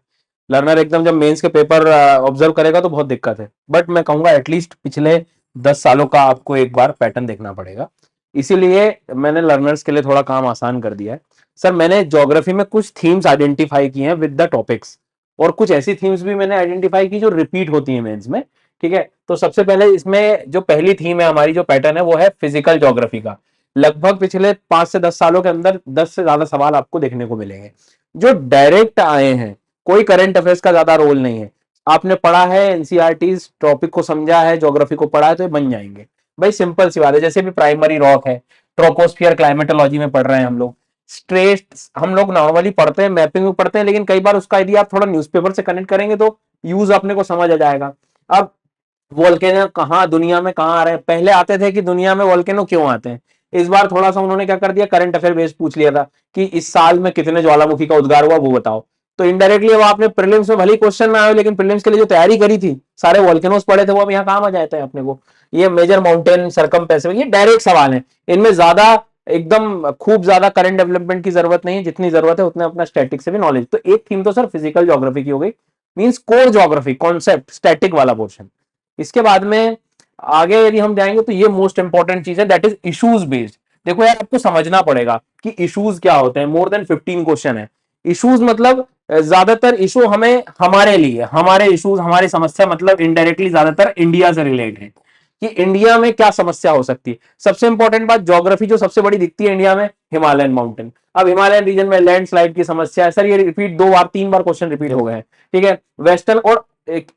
लर्नर एकदम जब मेंस के पेपर ऑब्जर्व करेगा तो बहुत दिक्कत है, बट मैं कहूंगा एटलीस्ट पिछले 10 सालों का आपको एक बार पैटर्न देखना पड़ेगा, इसीलिए मैंने लर्नर्स के लिए थोड़ा काम आसान कर दिया है। सर मैंने ज्योग्राफी में कुछ थीम्स आइडेंटिफाई की हैं विद द टॉपिक्स, और कुछ ऐसी थीम्स भी मैंने आइडेंटिफाई की जो रिपीट होती है मेंस में। ठीक है, तो सबसे पहले इसमें जो पहली थीम है हमारी, जो पैटर्न है वो है फिजिकल ज्योग्राफी का। लगभग पिछले 5 से 10 सालों के अंदर 10 से ज्यादा सवाल आपको देखने को मिलेंगे जो डायरेक्ट आए हैं, कोई करंट अफेयर्स का ज्यादा रोल नहीं है। आपने पढ़ा है एनसीईआरटीज, टॉपिक को समझा है, ज्योग्राफी को पढ़ा है, तो ये बन जाएंगे भाई, सिंपल सी बात है। जैसे भी प्राइमरी रॉक है, ट्रोपोस्फियर क्लाइमेटोलॉजी में पढ़ रहे हैं हम लोग, स्ट्रेट हम लोग नॉर्मली पढ़ते हैं, मैपिंग में पढ़ते हैं, लेकिन कई बार उसका यदि आप थोड़ा न्यूज़पेपर से कनेक्ट करेंगे तो यूज अपने को समझ आ जाएगा। अब वोल्केनो कहाँ दुनिया में कहाँ आ रहे हैं, पहले आते थे कि दुनिया में वोल्केनो क्यों आते हैं, इस बार थोड़ा सा उन्होंने क्या कर दिया, करंट अफेयर बेस पूछ लिया था कि इस साल में कितने ज्वालामुखी का उद्गार हुआ वो बताओ। तो इनडायरेक्टली वो आपने प्रीलिम्स में भले ही क्वेश्चन ना आए, लेकिन प्रीलिम्स के लिए जो तैयारी करी थी, सारे वोल्केनोस पढ़े थे, वो अब यहाँ काम आ जाते हैं अपने को। ये मेजर माउंटेन, सरकमपेसिफिक, ये डायरेक्ट सवाल है, इनमें ज्यादा एकदम खूब ज्यादा करंट डेवलपमेंट की जरूरत नहीं है, जितनी जरूरत है उतने अपना स्टैटिक से भी नॉलेज। तो एक थीम तो सर फिजिकल ज्योग्राफी की हो गई, means core geography, concept, static वाला पोर्शन। इसके बाद में आगे यदि हम जाएंगे तो ये मोस्ट इंपॉर्टेंट चीज है, दैट इज इश्यूज बेस्ड। देखो यार, आपको समझना पड़ेगा कि इश्यूज क्या होते हैं। मोर देन 15 क्वेश्चन है। इश्यूज मतलब ज्यादातर इशू हमें, हमारे लिए, हमारे इश्यूज, हमारी समस्या, मतलब इनडायरेक्टली ज्यादातर इंडिया से रिलेटेड है कि इंडिया में क्या समस्या हो सकती है। सबसे इंपॉर्टेंट बात, ज्योग्राफी जो सबसे बड़ी दिखती है इंडिया में, हिमालयन माउंटेन। अब हिमालयन रीजन में लैंडस्लाइड की समस्या है सर, ये रिपीट 2 बार 3 बार क्वेश्चन रिपीट हो गए हैं। ठीक है, वेस्टर्न, और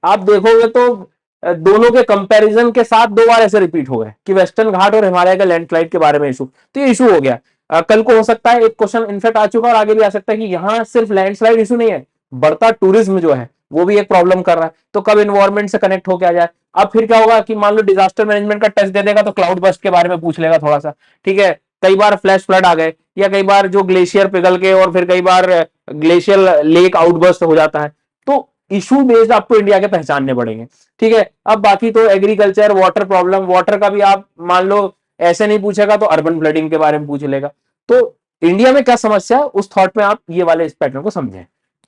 आप देखोगे तो दोनों के कंपैरिजन के साथ 2 बार ऐसे रिपीट हो गए कि वेस्टर्न घाट और हिमालय का लैंडस्लाइड के बारे में इशू, तो ये इशू हो गया। कल को हो सकता है एक क्वेश्चन इनफेक्ट आ चुका और आगे भी आ सकता है कि यहाँ सिर्फ लैंडस्लाइड इशू नहीं है, बढ़ता टूरिज्म जो है वो भी एक प्रॉब्लम कर रहा है, तो कब इन्वायरमेंट से कनेक्ट होके आ जाए। अब फिर क्या होगा कि मान लो डिजास्टर मैनेजमेंट का टेस्ट दे देगा तो क्लाउड बस्ट के बारे में पूछ लेगा थोड़ा सा, ठीक है, कई बार फ्लैश फ्लड आ गए, या कई बार जो ग्लेशियर पिघल के और फिर कई बार ग्लेशियल लेक आउटबर्स्ट हो जाता है, तो इशू बेस्ड आपको इंडिया के पहचानने पड़ेंगे, ठीक है। अब बाकी तो एग्रीकल्चर, वाटर प्रॉब्लम, वाटर का भी आप मान लो ऐसे नहीं पूछेगा तो अर्बन फ्लडिंग के बारे में पूछ लेगा। तो इंडिया में क्या समस्या है उस थॉट में आप ये वाले इस पैटर्न को समझें।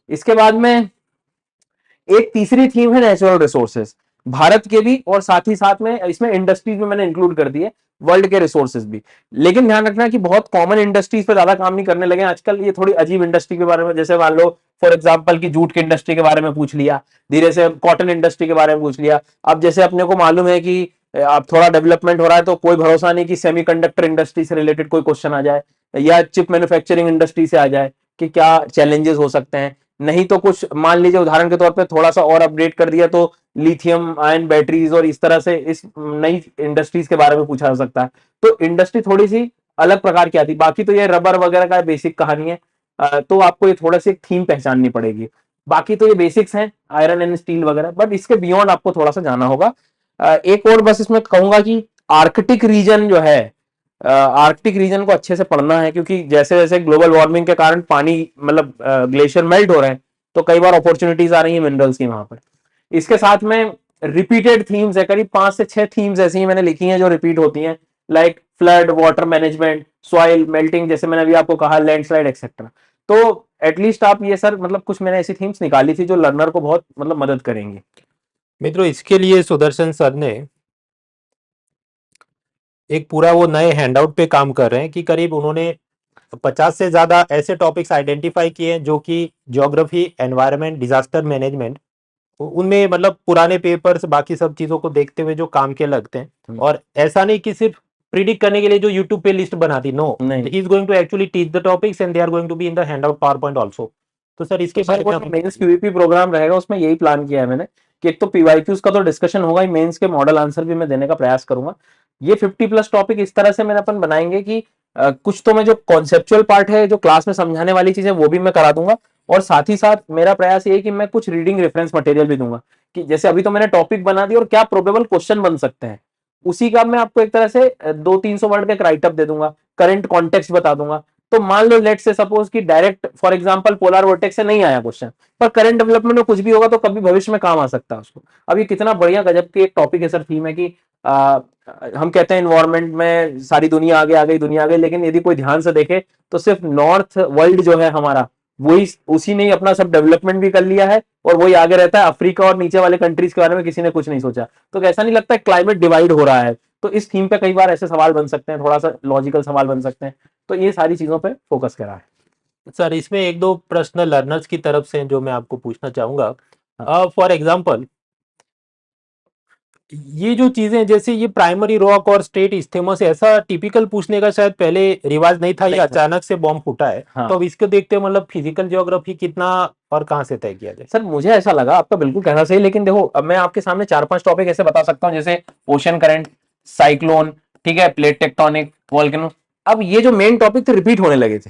इसके बाद में एक तीसरी थीम है नेचुरल रिसोर्सेज, भारत के भी और साथ ही साथ में इसमें इंडस्ट्रीज में मैंने इंक्लूड कर दिए, वर्ल्ड के रिसोर्सेज भी। लेकिन ध्यान रखना कि बहुत कॉमन इंडस्ट्रीज पे ज्यादा काम नहीं करने लगे आजकल, ये थोड़ी अजीब इंडस्ट्री के बारे में, जैसे मान लो फॉर एग्जांपल की जूट की इंडस्ट्री के बारे में पूछ लिया, धीरे से कॉटन इंडस्ट्री के बारे में पूछ लिया। अब जैसे अपने को मालूम है कि अब थोड़ा डेवलपमेंट हो रहा है तो कोई भरोसा नहीं कि सेमीकंडक्टर इंडस्ट्री से रिलेटेड कोई क्वेश्चन आ जाए या चिप मैन्युफैक्चरिंग इंडस्ट्री से आ जाए कि क्या चैलेंजेस हो सकते हैं। नहीं तो कुछ मान लीजिए उदाहरण के तौर पे थोड़ा सा और अपडेट कर दिया तो लिथियम आयन बैटरीज और इस तरह से इस नई इंडस्ट्रीज के बारे में पूछा जा सकता है। तो इंडस्ट्री थोड़ी सी अलग प्रकार की आती, बाकी तो ये रबर वगैरह का बेसिक कहानी है। तो आपको ये थोड़ा सी एक थीम पहचाननी पड़ेगी। बाकी तो ये बेसिक्स हैं आयरन एंड स्टील वगैरह, बट इसके बियॉन्ड आपको थोड़ा सा जाना होगा। एक और बस इसमें कहूंगा कि आर्कटिक रीजन जो है, आर्कटिक रीजन को अच्छे से पढ़ना है, क्योंकि जैसे जैसे ग्लोबल वार्मिंग के कारण पानी मतलब ग्लेशियर मेल्ट हो रहे हैं तो कई बार अपॉर्चुनिटीज आ रही है मिनरल्स की वहां पर। इसके साथ में रिपीटेड थीम्स है, करीब 5 से 6 थीम्स ऐसी ही मैंने लिखी हैं जो रिपीट होती हैं, like flood, water management, soil melting, जैसे मैंने अभी आपको कहा लैंडस्लाइड एक्सेट्रा। तो एटलीस्ट आप ये सर मतलब कुछ मैंने ऐसी थीम्स निकाली थी जो लर्नर को बहुत मतलब मदद करेंगी। मित्रों, इसके लिए सुदर्शन सर ने एक पूरा वो नए हैंडआउट पे काम कर रहे हैं कि करीब उन्होंने 50 से ज्यादा ऐसे टॉपिक्स आइडेंटिफाई किए हैं जो कि ज्योग्राफी, एनवायरनमेंट, डिजास्टर मैनेजमेंट, उनमें मतलब पुराने पेपर्स बाकी सब चीजों को देखते हुए जो काम के लगते हैं। और ऐसा नहीं कि सिर्फ प्रिडिक्ट करने के लिए जो यूट्यूब पे लिस्ट बना दी, no, he is going to actually teach the topics and they are going to be in the handout power point also. तो सर इसके बारे में मेंस क्यूईपी प्रोग्राम रहेगा, उसमें यही प्लान किया है मैंने कि एक तो पीवाईक्यूज का तो डिस्कशन होगा ही, मेंस के मॉडल आंसर भी मैं देने का प्रयास करूंगा। ये 50+ टॉपिक इस तरह से मैंने अपन बनाएंगे कि कुछ तो मैं जो कॉन्सेप्चुअल पार्ट है, जो क्लास में समझाने वाली चीज है, वो भी मैं करा दूंगा, और साथ ही साथ मेरा प्रयास ये है कि मैं कुछ रीडिंग रेफरेंस मटेरियल भी दूंगा कि जैसे अभी तो मैंने टॉपिक बना दी और क्या प्रोबेबल क्वेश्चन बन सकते हैं, उसी का मैं आपको एक तरह से 200-300 वर्ड का एक राइटअप दे दूंगा, करंट कॉन्टेक्स्ट बता दूंगा। तो मान लो लेट से सपोज कि direct for example polar vortex से नहीं आया क्वेश्चन, पर करंट डेवलपमेंट में कुछ भी होगा तो कभी भविष्य में काम आ सकता है उसको। अब ये कितना बढ़िया गजब की एक टॉपिक है सर, थीम है कि हम कहते हैं इन्वायरमेंट में सारी दुनिया आगे आ गई, दुनिया आ गई, लेकिन यदि कोई ध्यान से देखे तो सिर्फ नॉर्थ वर्ल्ड जो है हमारा, वही उसी ने अपना सब डेवलपमेंट भी कर लिया है और वही आगे रहता है। अफ्रीका और नीचे वाले कंट्रीज के बारे में किसी ने कुछ नहीं सोचा। तो ऐसा नहीं लगता क्लाइमेट डिवाइड हो रहा है? तो इस थीम पे कई बार ऐसे सवाल बन सकते हैं, थोड़ा सा लॉजिकल सवाल बन सकते हैं। तो ये सारी चीजों पे फोकस करा है। सर इसमें एक दो प्रश्न लर्नर्स की तरफ से जो मैं आपको पूछना चाहूंगा। फॉर एग्जांपल, ये जो चीजें जैसे ये प्राइमरी रॉक और स्टेट इस्थेमस, ऐसा टिपिकल पूछने का शायद पहले रिवाज नहीं था, ये अचानक से बॉम्ब फूटा है। हाँ। तो अब इसको देखते मतलब फिजिकल ज्योग्राफी कितना और कहां से तय किया जाए? सर मुझे ऐसा लगा, आपका बिल्कुल कहना सही, लेकिन देखो अब मैं आपके सामने 4-5 टॉपिक ऐसे बता सकता हूँ जैसे ओशन करंट, साइक्लोन, ठीक है, प्लेट टेक्टोनिक, वोल्केनो। अब ये जो मेन टॉपिक थे रिपीट होने लगे थे,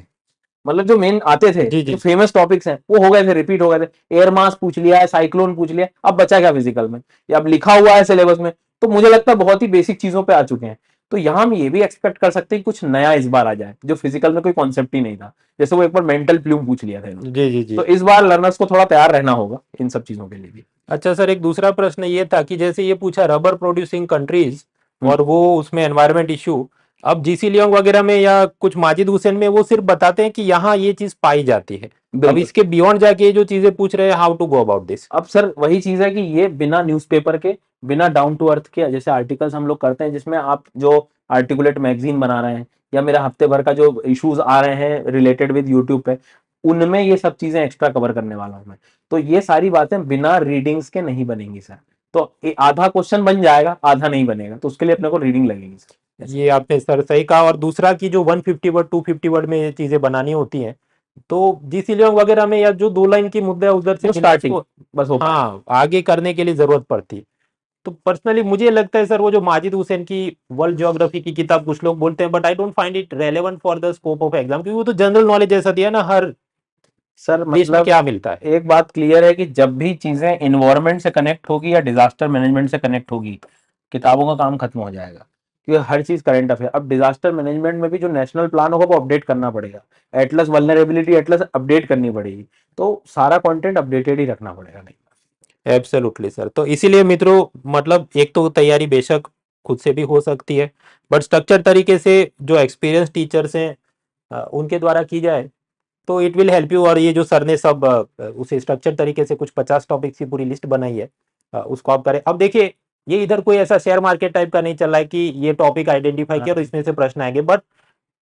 मतलब जो मेन आते थे, जी, जी। जो फेमस टॉपिक्स हैं वो हो गए थे, रिपीट हो गए थे। एयर मास पूछ लिया है, साइक्लोन पूछ लिया, अब बचा क्या फिजिकल में, या अब लिखा हुआ है सिलेबस में। तो मुझे लगता है बहुत ही बेसिक चीजों पे आ चुके हैं। तो यहाँ हम ये भी एक्सपेक्ट कर सकते हैं कि कुछ नया इस बार आ जाए जो फिजिकल में कोई कॉन्सेप्ट ही नहीं था, जैसे वो एक बार मेंटल प्लूम पूछ लिया था इन्होंने। जी जी जी। तो इस बार लर्नर्स को थोड़ा तैयार रहना होगा इन सब चीजों के लिए भी। अच्छा सर, एक दूसरा प्रश्न ये था कि जैसे ये पूछा रबर प्रोड्यूसिंग कंट्रीज और वो उसमें एनवायरमेंट इशू, अब जीसी लियोंग वगैरह में या कुछ माजिद हुसैन में वो सिर्फ बताते हैं कि यहाँ ये चीज पाई जाती है। अब इसके बियॉन्ड जाके ये जो चीजें पूछ रहे हैं, how to go about this? अब सर वही चीज है कि ये बिना न्यूज़पेपर के, बिना डाउन टू अर्थ के जैसे आर्टिकल्स हम लोग करते हैं, जिसमें आप जो आर्टिकुलेट मैगजीन बना रहे हैं या मेरा हफ्ते भर का जो इश्यूज आ रहे हैं रिलेटेड विद यूट्यूब पे, उनमें ये सब चीजें एक्स्ट्रा कवर करने वाला हूं मैं। तो ये सारी बातें बिना रीडिंग्स के नहीं बनेंगी सर। तो आधा क्वेश्चन बन जाएगा, आधा नहीं बनेगा, तो उसके लिए अपने को रीडिंग लगेगी सर। ये आपने सर सही कहा। और दूसरा की जो 150 वर्ड 250 वर्ड में ये चीजें बनानी होती हैं, तो जीसी लियोंग वगैरह में या जो 2 लाइन की मुद्दा है उधर से स्टार्टिंग बस हो, हाँ, आगे करने के लिए जरूरत पड़ती है। तो पर्सनली मुझे लगता है सर वो जो माजिद हुसैन की वर्ल्ड ज्योग्राफी की किताब कुछ लोग बोलते हैं, but I don't find it relevant for the scope of exam, क्योंकि वो तो जनरल नॉलेज जैसा दिया ना, हर सर देश में मतलब क्या मिलता है। एक बात क्लियर है कि जब भी चीजें इन्वायरमेंट से कनेक्ट होगी या डिजास्टर मैनेजमेंट से कनेक्ट होगी, किताबों का काम खत्म हो जाएगा, क्योंकि हर चीज करंट अफेयर। अब डिजास्टर मैनेजमेंट में भी जो नेशनल प्लान होगा वो अपडेट करना पड़ेगा, एटलस वल्नरेबिलिटी एटलस अपडेट करनी पड़ेगी, तो सारा कंटेंट अपडेटेड ही रखना पड़ेगा। नहीं एब्सोल्युटली सर, तो इसीलिए मित्रों मतलब एक तो तैयारी बेशक खुद से भी हो सकती है, बट स्ट्रक्चर तरीके से जो एक्सपीरियंस टीचर्स हैं उनके द्वारा की जाए तो इट विल हेल्प यू। और ये जो सर ने सब उसे स्ट्रक्चर तरीके से कुछ 50 टॉपिक्स की पूरी लिस्ट बनाई है, उसको आप करें। अब देखिए ये इधर कोई ऐसा शेयर मार्केट टाइप का नहीं चल रहा है कि ये टॉपिक आइडेंटिफाई किया और इसमें से प्रश्न आएंगे, but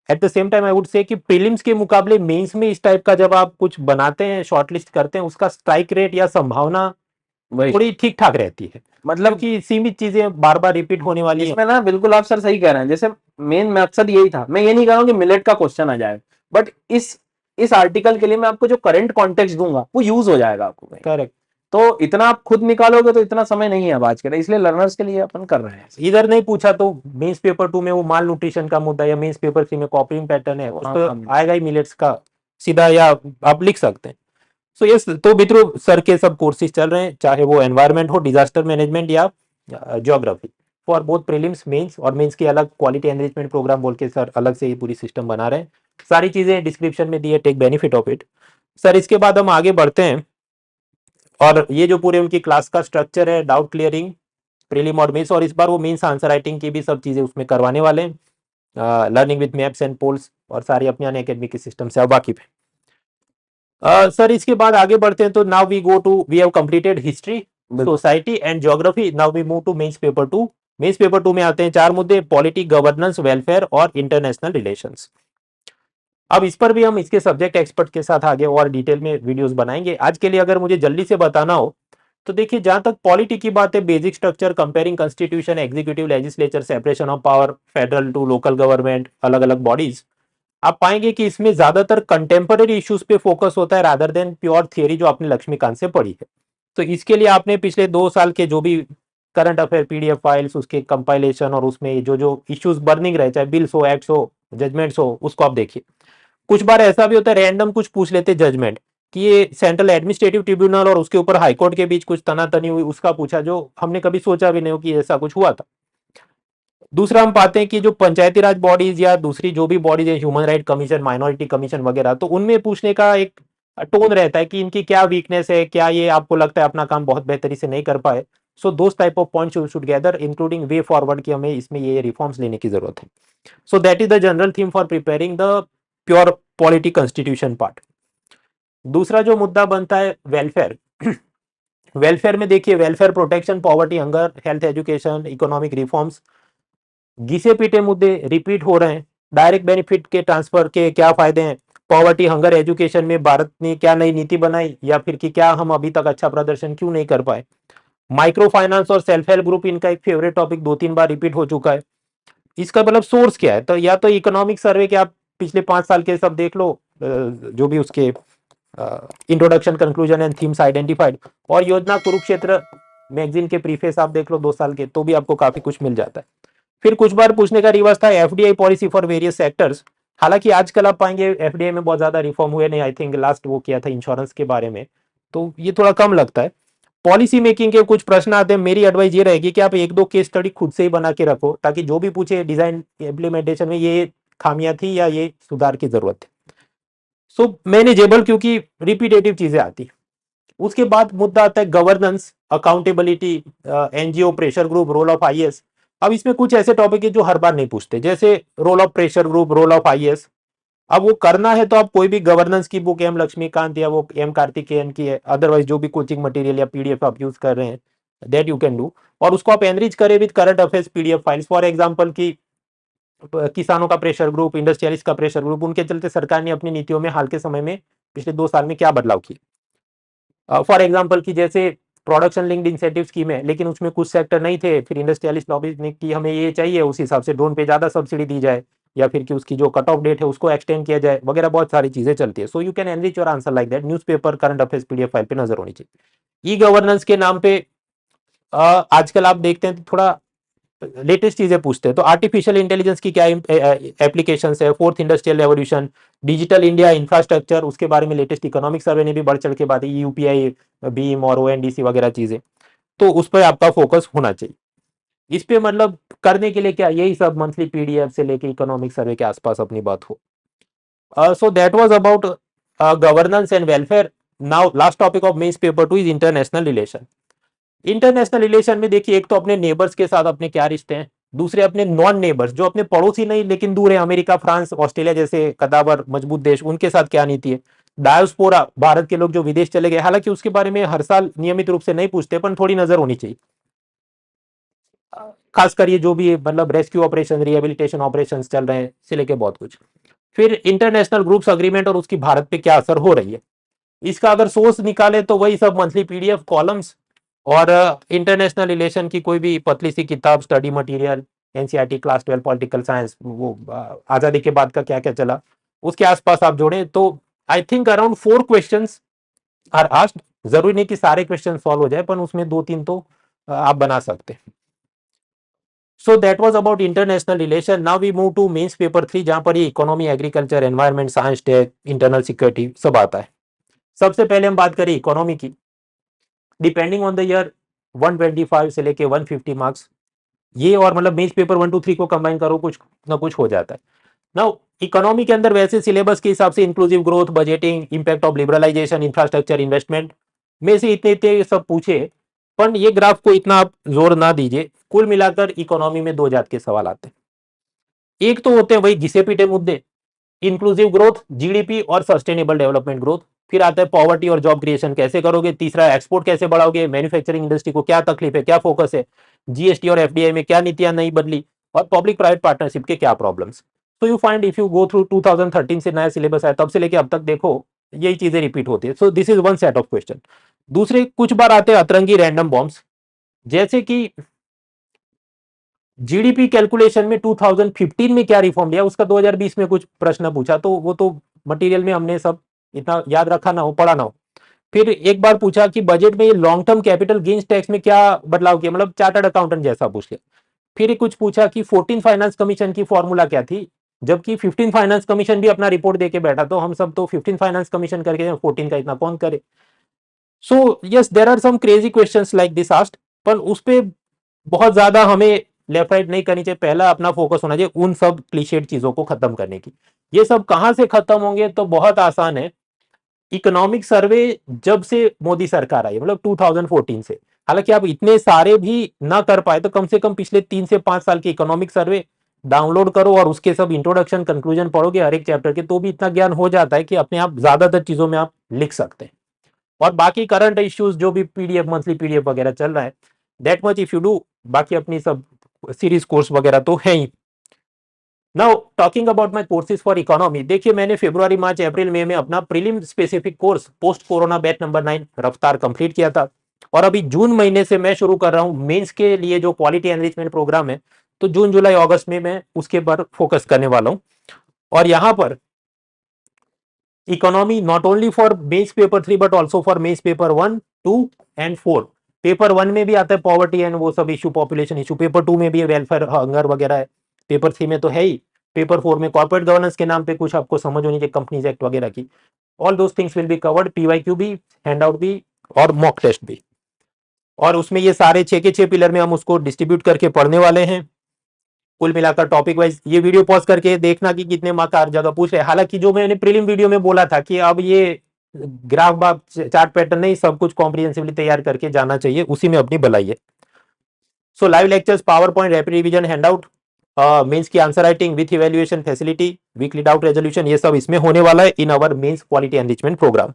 at the same time I would say कि प्रीलिम्स के मुकाबले मेंस में इस टाइप का जब आप कुछ बनाते हैं, शॉर्टलिस्ट करते हैं, उसका स्ट्राइक रेट या संभावना वही थोड़ी ठीक ठाक रहती है, मतलब क्योंकि सीमित चीजें बार बार रिपीट होने वाली है। इसमें ना बिल्कुल आप सर सही कह रहे हैं, जैसे मेन मकसद यही था। मैं ये नहीं कह रहा हूँ कि मिलेट का क्वेश्चन आ जाए, बट इस आर्टिकल के लिए मैं आपको जो करंट कॉन्टेक्स्ट दूंगा वो यूज हो जाएगा आपको कहीं। करेक्ट, तो इतना आप खुद निकालोगे तो इतना समय नहीं है अब आज के लिए, इसलिए लर्नर्स के लिए अपन कर रहे हैं। इधर नहीं पूछा तो मेंस पेपर 2 में वो माल न्यूट्रिशन का मुद्दा या मेंस पेपर 3 में कॉपरिंग पैटर्न है, उस पर आएगा ही मिलेट्स का सीधा, या आप लिख सकते हैं। सो यस, तो मित्रों सर के सब कोर्सेज चल रहे हैं, चाहे वो एनवायरनमेंट हो, डिजास्टर मैनेजमेंट या geography, for both prelims mains, और मेंस की अलग क्वालिटी एनरिचमेंट प्रोग्राम बोल के सर अलग से ये पूरी सिस्टम बना रहे हैं। सारी चीजें डिस्क्रिप्शन में दी है, take benefit of it. Sir इसके बाद हम आगे बढ़ते हैं, और ये जो पूरे उनकी क्लास का स्ट्रक्चर है, डाउट क्लियरिंग, प्रीलिम और मेंस, और इस बार वो मेंस आंसर राइटिंग की भी सब चीजें उसमें करवाने वाले हैं, learning with maps and polls, और सारी अपनी अन अकेडमी के सिस्टम से अब वाकिफ है। सर इसके बाद आगे बढ़ते हैं, तो now we have completed history, society and geography, now we move to mains paper 2। Mains paper 2 में आते हैं 4 मुद्दे, पॉलिटी, गवर्नेंस, वेलफेयर और इंटरनेशनल रिलेशंस। अब इस पर भी हम इसके सब्जेक्ट एक्सपर्ट के साथ आगे और डिटेल में वीडियोस बनाएंगे। आज के लिए अगर मुझे जल्दी से बताना हो तो देखिए, जहां तक पॉलिटी की बात है, basic structure, comparing constitution, executive, legislature, separation of power, federal to local government, अलग अलग बॉडीज, आप पाएंगे कि इसमें ज्यादातर कंटेम्पररी इश्यूज पे फोकस होता है रादर देन प्योर थियरी जो आपने लक्ष्मीकांत से पढ़ी है। तो इसके लिए आपने पिछले 2 साल के जो भी करंट अफेयर पीडीएफ फाइल्स, उसके कंपाइलेशन और उसमें जो जो इश्यूज बर्निंग रहे, चाहे बिल्स हो, एक्ट्स हो, जजमेंट्स हो, उसको आप देखिए। कुछ बार ऐसा भी होता है रैंडम कुछ पूछ लेते जजमेंट कि ये सेंट्रल एडमिनिस्ट्रेटिव ट्रिब्यूनल और उसके ऊपर हाईकोर्ट के बीच कुछ तनातनी हुई, उसका पूछा, जो हमने कभी सोचा भी नहीं हो कि ऐसा कुछ हुआ था। दूसरा हम पाते हैं कि जो पंचायती राज बॉडीज या दूसरी जो भी बॉडीज है, human right commission, minority commission वगैरह, तो उनमें पूछने का एक टोन रहता है कि इनकी क्या वीकनेस है, क्या ये आपको लगता है अपना काम बहुत बेहतरी से नहीं कर पाए। So those type of points you should gather, including way forward कि हमें इसमें ये रिफॉर्म्स लेने की जरूरत है। So that is the general theme for preparing the pure polity constitution part. दूसरा जो मुद्दा बनता है वेलफेयर, वेलफेयर में देखिए, welfare protection, poverty, hunger, health, education, economic reforms, घिसे पीटे मुद्दे रिपीट हो रहे हैं। डायरेक्ट बेनिफिट के ट्रांसफर के क्या फायदे हैं, पॉवर्टी, हंगर, एजुकेशन में भारत ने क्या नई नीति बनाई, या फिर कि क्या हम अभी तक अच्छा प्रदर्शन क्यों नहीं कर पाए। माइक्रो फाइनेंस और सेल्फ हेल्प ग्रुप, इनका एक फेवरेट टॉपिक 2-3 बार रिपीट हो चुका है। इसका मतलब सोर्स क्या है, तो या तो इकोनॉमिक सर्वे के आप पिछले 5 साल के सब देख लो, जो भी उसके introduction, conclusion and themes identified, और योजना कुरुक्षेत्र मैगजीन के प्रीफेस आप देख लो 2 साल के, तो भी आपको काफी कुछ मिल जाता है। फिर कुछ बार पूछने का रिवाज था FDI policy for various sectors. हालांकि आजकल आप पाएंगे एफडीआई में बहुत ज्यादा रिफॉर्म हुए नहीं, आई थिंक लास्ट वो किया था इंश्योरेंस के बारे में, तो ये थोड़ा कम लगता है। पॉलिसी मेकिंग के कुछ प्रश्न आते हैं, मेरी एडवाइस ये रहेगी कि आप 1-2 केस स्टडी खुद से ही बना के रखो, ताकि जो भी पूछे डिजाइन इम्प्लीमेंटेशन में ये खामियां थी या ये सुधार की जरूरत है। सो मैनेजेबल, क्योंकि रिपीटेटिव चीजें आती। उसके बाद मुद्दा आता है governance, accountability, NGO, pressure group, role of IAS. अब इसमें कुछ ऐसे टॉपिक है जो हर बार नहीं पूछते, जैसे role of pressure group, role of IAS. अब वो करना है तो आप कोई भी गवर्नेंस की बुक एम लक्ष्मीकांत या वो एम कार्तिकेयन की है, अदरवाइज जो भी कोचिंग मटेरियल या पीडीएफ आप यूज कर रहे हैं, दैट यू कैन डू, और उसको आप एनरिच करें with current affairs PDF files. For example की किसानों का प्रेशर ग्रुप, इंडस्ट्रियलिस्ट का प्रेशर ग्रुप, उनके चलते सरकार ने अपनी नीतियों में हाल के समय में पिछले 2 साल में क्या बदलाव किए। फॉर एग्जांपल की जैसे प्रोडक्शन लिंक्ड इंसेंटिव स्कीम है, लेकिन उसमें कुछ सेक्टर नहीं थे, फिर इंडस्ट्रियलिस्ट लॉबी ने कि हमें ये चाहिए, उस हिसाब से ड्रोन पे ज्यादा सब्सिडी दी जाए, या फिर कि उसकी जो कट ऑफ डेट है उसको एक्सटेंड किया जाए, वगैरह बहुत सारी चीजें चलती है। So you can enrich your answer like that, newspaper current affairs PDF file पे नजर होनी चाहिए। ई गवर्नेंस के नाम पे आजकल आप देखते हैं तो थोड़ा लेटेस्ट चीजें पूछते हैं, तो आर्टिफिशियल इंटेलिजेंस की क्या एप्लीकेशंस है, fourth industrial revolution, digital India infrastructure, उसके बारे में लेटेस्ट इकोनॉमिक सर्वे ने भी बढ़ चढ़ के बात है, यूपीआई, बीम और ओएनडीसी वगैरह चीजें, तो उस पर आपका फोकस होना चाहिए। इस पे मतलब करने के लिए क्या, यही सब मंथली पीडीएफ से लेके इकोनॉमिक सर्वे के आसपास अपनी बात हो। So that was about governance and welfare. Now last topic of mains paper 2 is international relation. International relation में देखिए, एक तो अपने नेबर्स के साथ अपने क्या रिश्ते हैं, दूसरे अपने नॉन नेबर्स जो अपने पड़ोसी नहीं लेकिन दूर है, अमेरिका, फ्रांस, ऑस्ट्रेलिया जैसे कदावर मजबूत देश, उनके साथ क्या नीति है। डायोस्पोरा, भारत के लोग जो विदेश चले गए, हालांकि उसके बारे में हर साल नियमित रूप से नहीं पूछते, पर थोड़ी नजर होनी चाहिए, खासकर ये जो भी मतलब रेस्क्यू ऑपरेशन, रिहेबिलिटेशन ऑपरेशन चल रहे हैं, से लेके बहुत कुछ। फिर इंटरनेशनल ग्रुप्स अग्रीमेंट और उसकी भारत पे क्या असर हो रही है, इसका अगर सोर्स निकाले तो वही सब मंथली पीडीएफ कॉलम्स और इंटरनेशनल रिलेशन की कोई भी पतली सी किताब, study material, NCERT class 12 political science, वो आजादी के बाद का क्या क्या चला, उसके आसपास आप जोड़े तो I think around 4 questions are asked. जरूरी नहीं कि सारे क्वेश्चन सॉल्व हो जाए, पर उसमें 2-3 तो आप बना सकते हैं। So that was about international relation. Now we move to mains paper 3, जहां पर ये economy, agriculture, environment, science, tech, internal security सब आता है। सबसे पहले हम बात करें इकोनॉमी की। डिपेंडिंग ऑन द ईयर 125 से लेके 150 मार्क्स, ये और मतलब मेंस पेपर 1 2 3 को कंबाइन करो, कुछ ना कुछ हो जाता है। नाउ इकोनॉमी के अंदर वैसे सिलेबस के हिसाब से inclusive growth, budgeting, impact of liberalisation, infrastructure, investment में से इतने इतने सब पूछे, पर ये ग्राफ को इतना आप जोर ना दीजिए। कुल मिलाकर इकोनॉमी में 2 जात के सवाल आते हैं। एक तो होते हैं वही घिसे पीटे मुद्दे, इंक्लूसिव ग्रोथ, जीडीपी और सस्टेनेबल डेवलपमेंट ग्रोथ। फिर आता है पॉवर्टी और जॉब क्रिएशन कैसे करोगे, तीसरा एक्सपोर्ट कैसे बढ़ाओगे, मैन्युफैक्चरिंग इंडस्ट्री को क्या तकलीफ है, क्या फोकस है, जीएसटी और एफडीआई में क्या नीतियां नहीं बदली, और पब्लिक प्राइवेट पार्टनरशिप के क्या प्रॉब्लम्स। तो you find if you go through 2013 से नया सिलेबस आया तब से लेके अब तक देखो, यही चीजें रिपीट होती है। So this is one set of question. दूसरे कुछ बार आते हैं अतरंगी रैंडम बॉम्ब्स, जैसे कि जीडीपी कैलकुलेशन में 2015 में क्या रिफॉर्म लिया, उसका 2020 में कुछ प्रश्न पूछा, तो वो तो मटेरियल में हमने सब इतना याद रखा ना हो, पढ़ा ना हो। फिर एक बार पूछा कि बजट में ये long term capital gains tax में क्या बदलाव किया, मतलब चार्टर्ड अकाउंटेंट जैसा पूछ लिया। फिर कुछ पूछा कि 14 फाइनेंस कमीशन की फॉर्मूला क्या थी, जबकि 15 फाइनेंस कमीशन भी अपना रिपोर्ट देके बैठा, तो हम सब तो 15 फाइनेंस कमीशन करके 14 का इतना कौन करे। So yes, there are some crazy questions like this asked, पर उस पे बहुत ज्यादा हमें लेफ्ट राइट नहीं करनी चाहिए। पहला अपना फोकस होना चाहिए उन सब क्लीशेड चीजों को खत्म करने की। ये सब कहां से खत्म होंगे, तो बहुत आसान है। इकोनॉमिक सर्वे जब से मोदी सरकार आई, मतलब 2014 से, हालांकि आप इतने सारे भी ना कर पाए तो कम से कम पिछले 3 से 5 साल के इकोनॉमिक सर्वे डाउनलोड करो और उसके सब इंट्रोडक्शन, कंक्लूजन पढ़ोगे हर एक चैप्टर के, तो भी इतना ज्ञान हो जाता है कि अपने आप ज्यादातर चीजों में आप लिख सकते हैं। और बाकी करंट इश्यूज जो भी पीडीएफ, मंथली पीडीएफ वगैरह चल रहा है, that much if you do, बाकी अपनी सब सीरीज कोर्स वगैरह तो है ही। Now talking about my courses for economy, देखिए मैंने फरवरी, मार्च, अप्रैल, मई में अपना prelim specific course post corona batch number 9 रफ्तार कंप्लीट किया था, और अभी जून महीने से मैं शुरू कर रहा हूं मेंस के लिए जो क्वालिटी एनरिचमेंट प्रोग्राम है, तो जून, जुलाई, अगस्त में मैं उसके पर फोकस करने वाला हूं। और यहां पर economy not only for mains paper 3 but also for mains paper 1, 2 and 4। Paper 1 में भी आता है पॉवर्टी एंड वो सब इशू, पॉपुलेशन इशू। पेपर 2 में भी वेलफेयर, हंगर वगैरह है। पेपर 3 में तो है ही। पेपर 4 में कॉर्पोरेट गवर्नेंस के नाम पे कुछ आपको समझ होनी चाहिए, कंपनीज एक्ट वगैरह की। All those things will be covered, PYQ भी, हैंडआउट भी और मॉक टेस्ट भी। और उसमें ये सारे 6 के 6 पिलर में हम उसको डिस्ट्रीब्यूट करके पढ़ने वाले हैं। कुल मिलाकर टॉपिक वाइज ये वीडियो पॉज करके देखना कि कितने मार्क हर जगह पूछ रहे हैं। हालांकि जो मैंने प्रीलिम वीडियो में बोला था कि अब ये ग्राफ बाफ चार्ट पैटर्न नहीं, सब कुछ कॉम्प्रिहेंसिवली तैयार करके जाना चाहिए, उसी में अपनी भलाई है। So live lectures, power point, rapid revision, handout, mains की answer writing with evaluation facility, weekly doubt resolution, ये सब इसमें होने वाला है in our mains quality enrichment programme.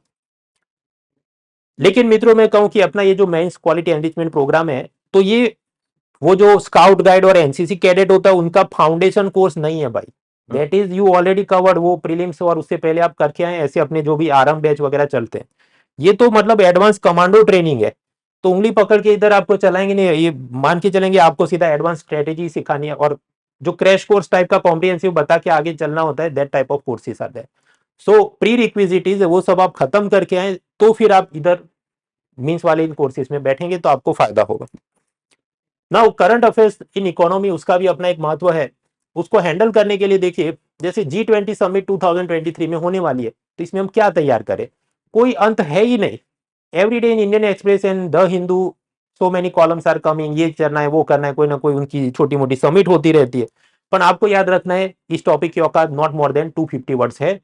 लेकिन मित्रों मैं कहूं कि अपना ये जो मेंस क्वालिटी एनरिचमेंट प्रोग्राम है, तो ये वो जो स्काउट गाइड और एनसीसी कैडेट होता है उनका फाउंडेशन कोर्स नहीं है भाई। That is you already covered, वो प्रीलिम्स और उससे पहले आप करके आए, ऐसे अपने जो भी आरएम बैच वगैरह चलते हैं। ये तो मतलब एडवांस कमांडो ट्रेनिंग है, तो उंगली पकड़ के इधर आपको चलाएंगे नहीं, ये मान के चलेंगे आपको सीधा एडवांस स्ट्रेटेजी सिखानी है, और जो क्रैश कोर्स टाइप का कॉम्प्रिहेंसिव बता के आगे चलना होता है, दैट टाइप ऑफ कोर्सेस आते हैं। सो प्री रिक्विजिटीज वो सब आप खत्म करके आए, तो फिर आप इधर मीन्स वाले इन कोर्सेज में बैठेंगे तो आपको फायदा होगा। Now current affairs in economy, उसका भी अपना एक महत्व है। उसको हैंडल करने के लिए देखिए, जैसे G20 समिट 2023 में होने वाली है, तो इसमें हम क्या तैयार करें, कोई अंत है ही नहीं। Every day in Indian Express and the Hindu so many columns are coming, ये करना है वो करना है, कोई ना कोई उनकी छोटी मोटी समिट होती रहती है। पर आपको याद रखना है, इस टॉपिक की औकात नॉट मोर देन 250 वर्ड्स है,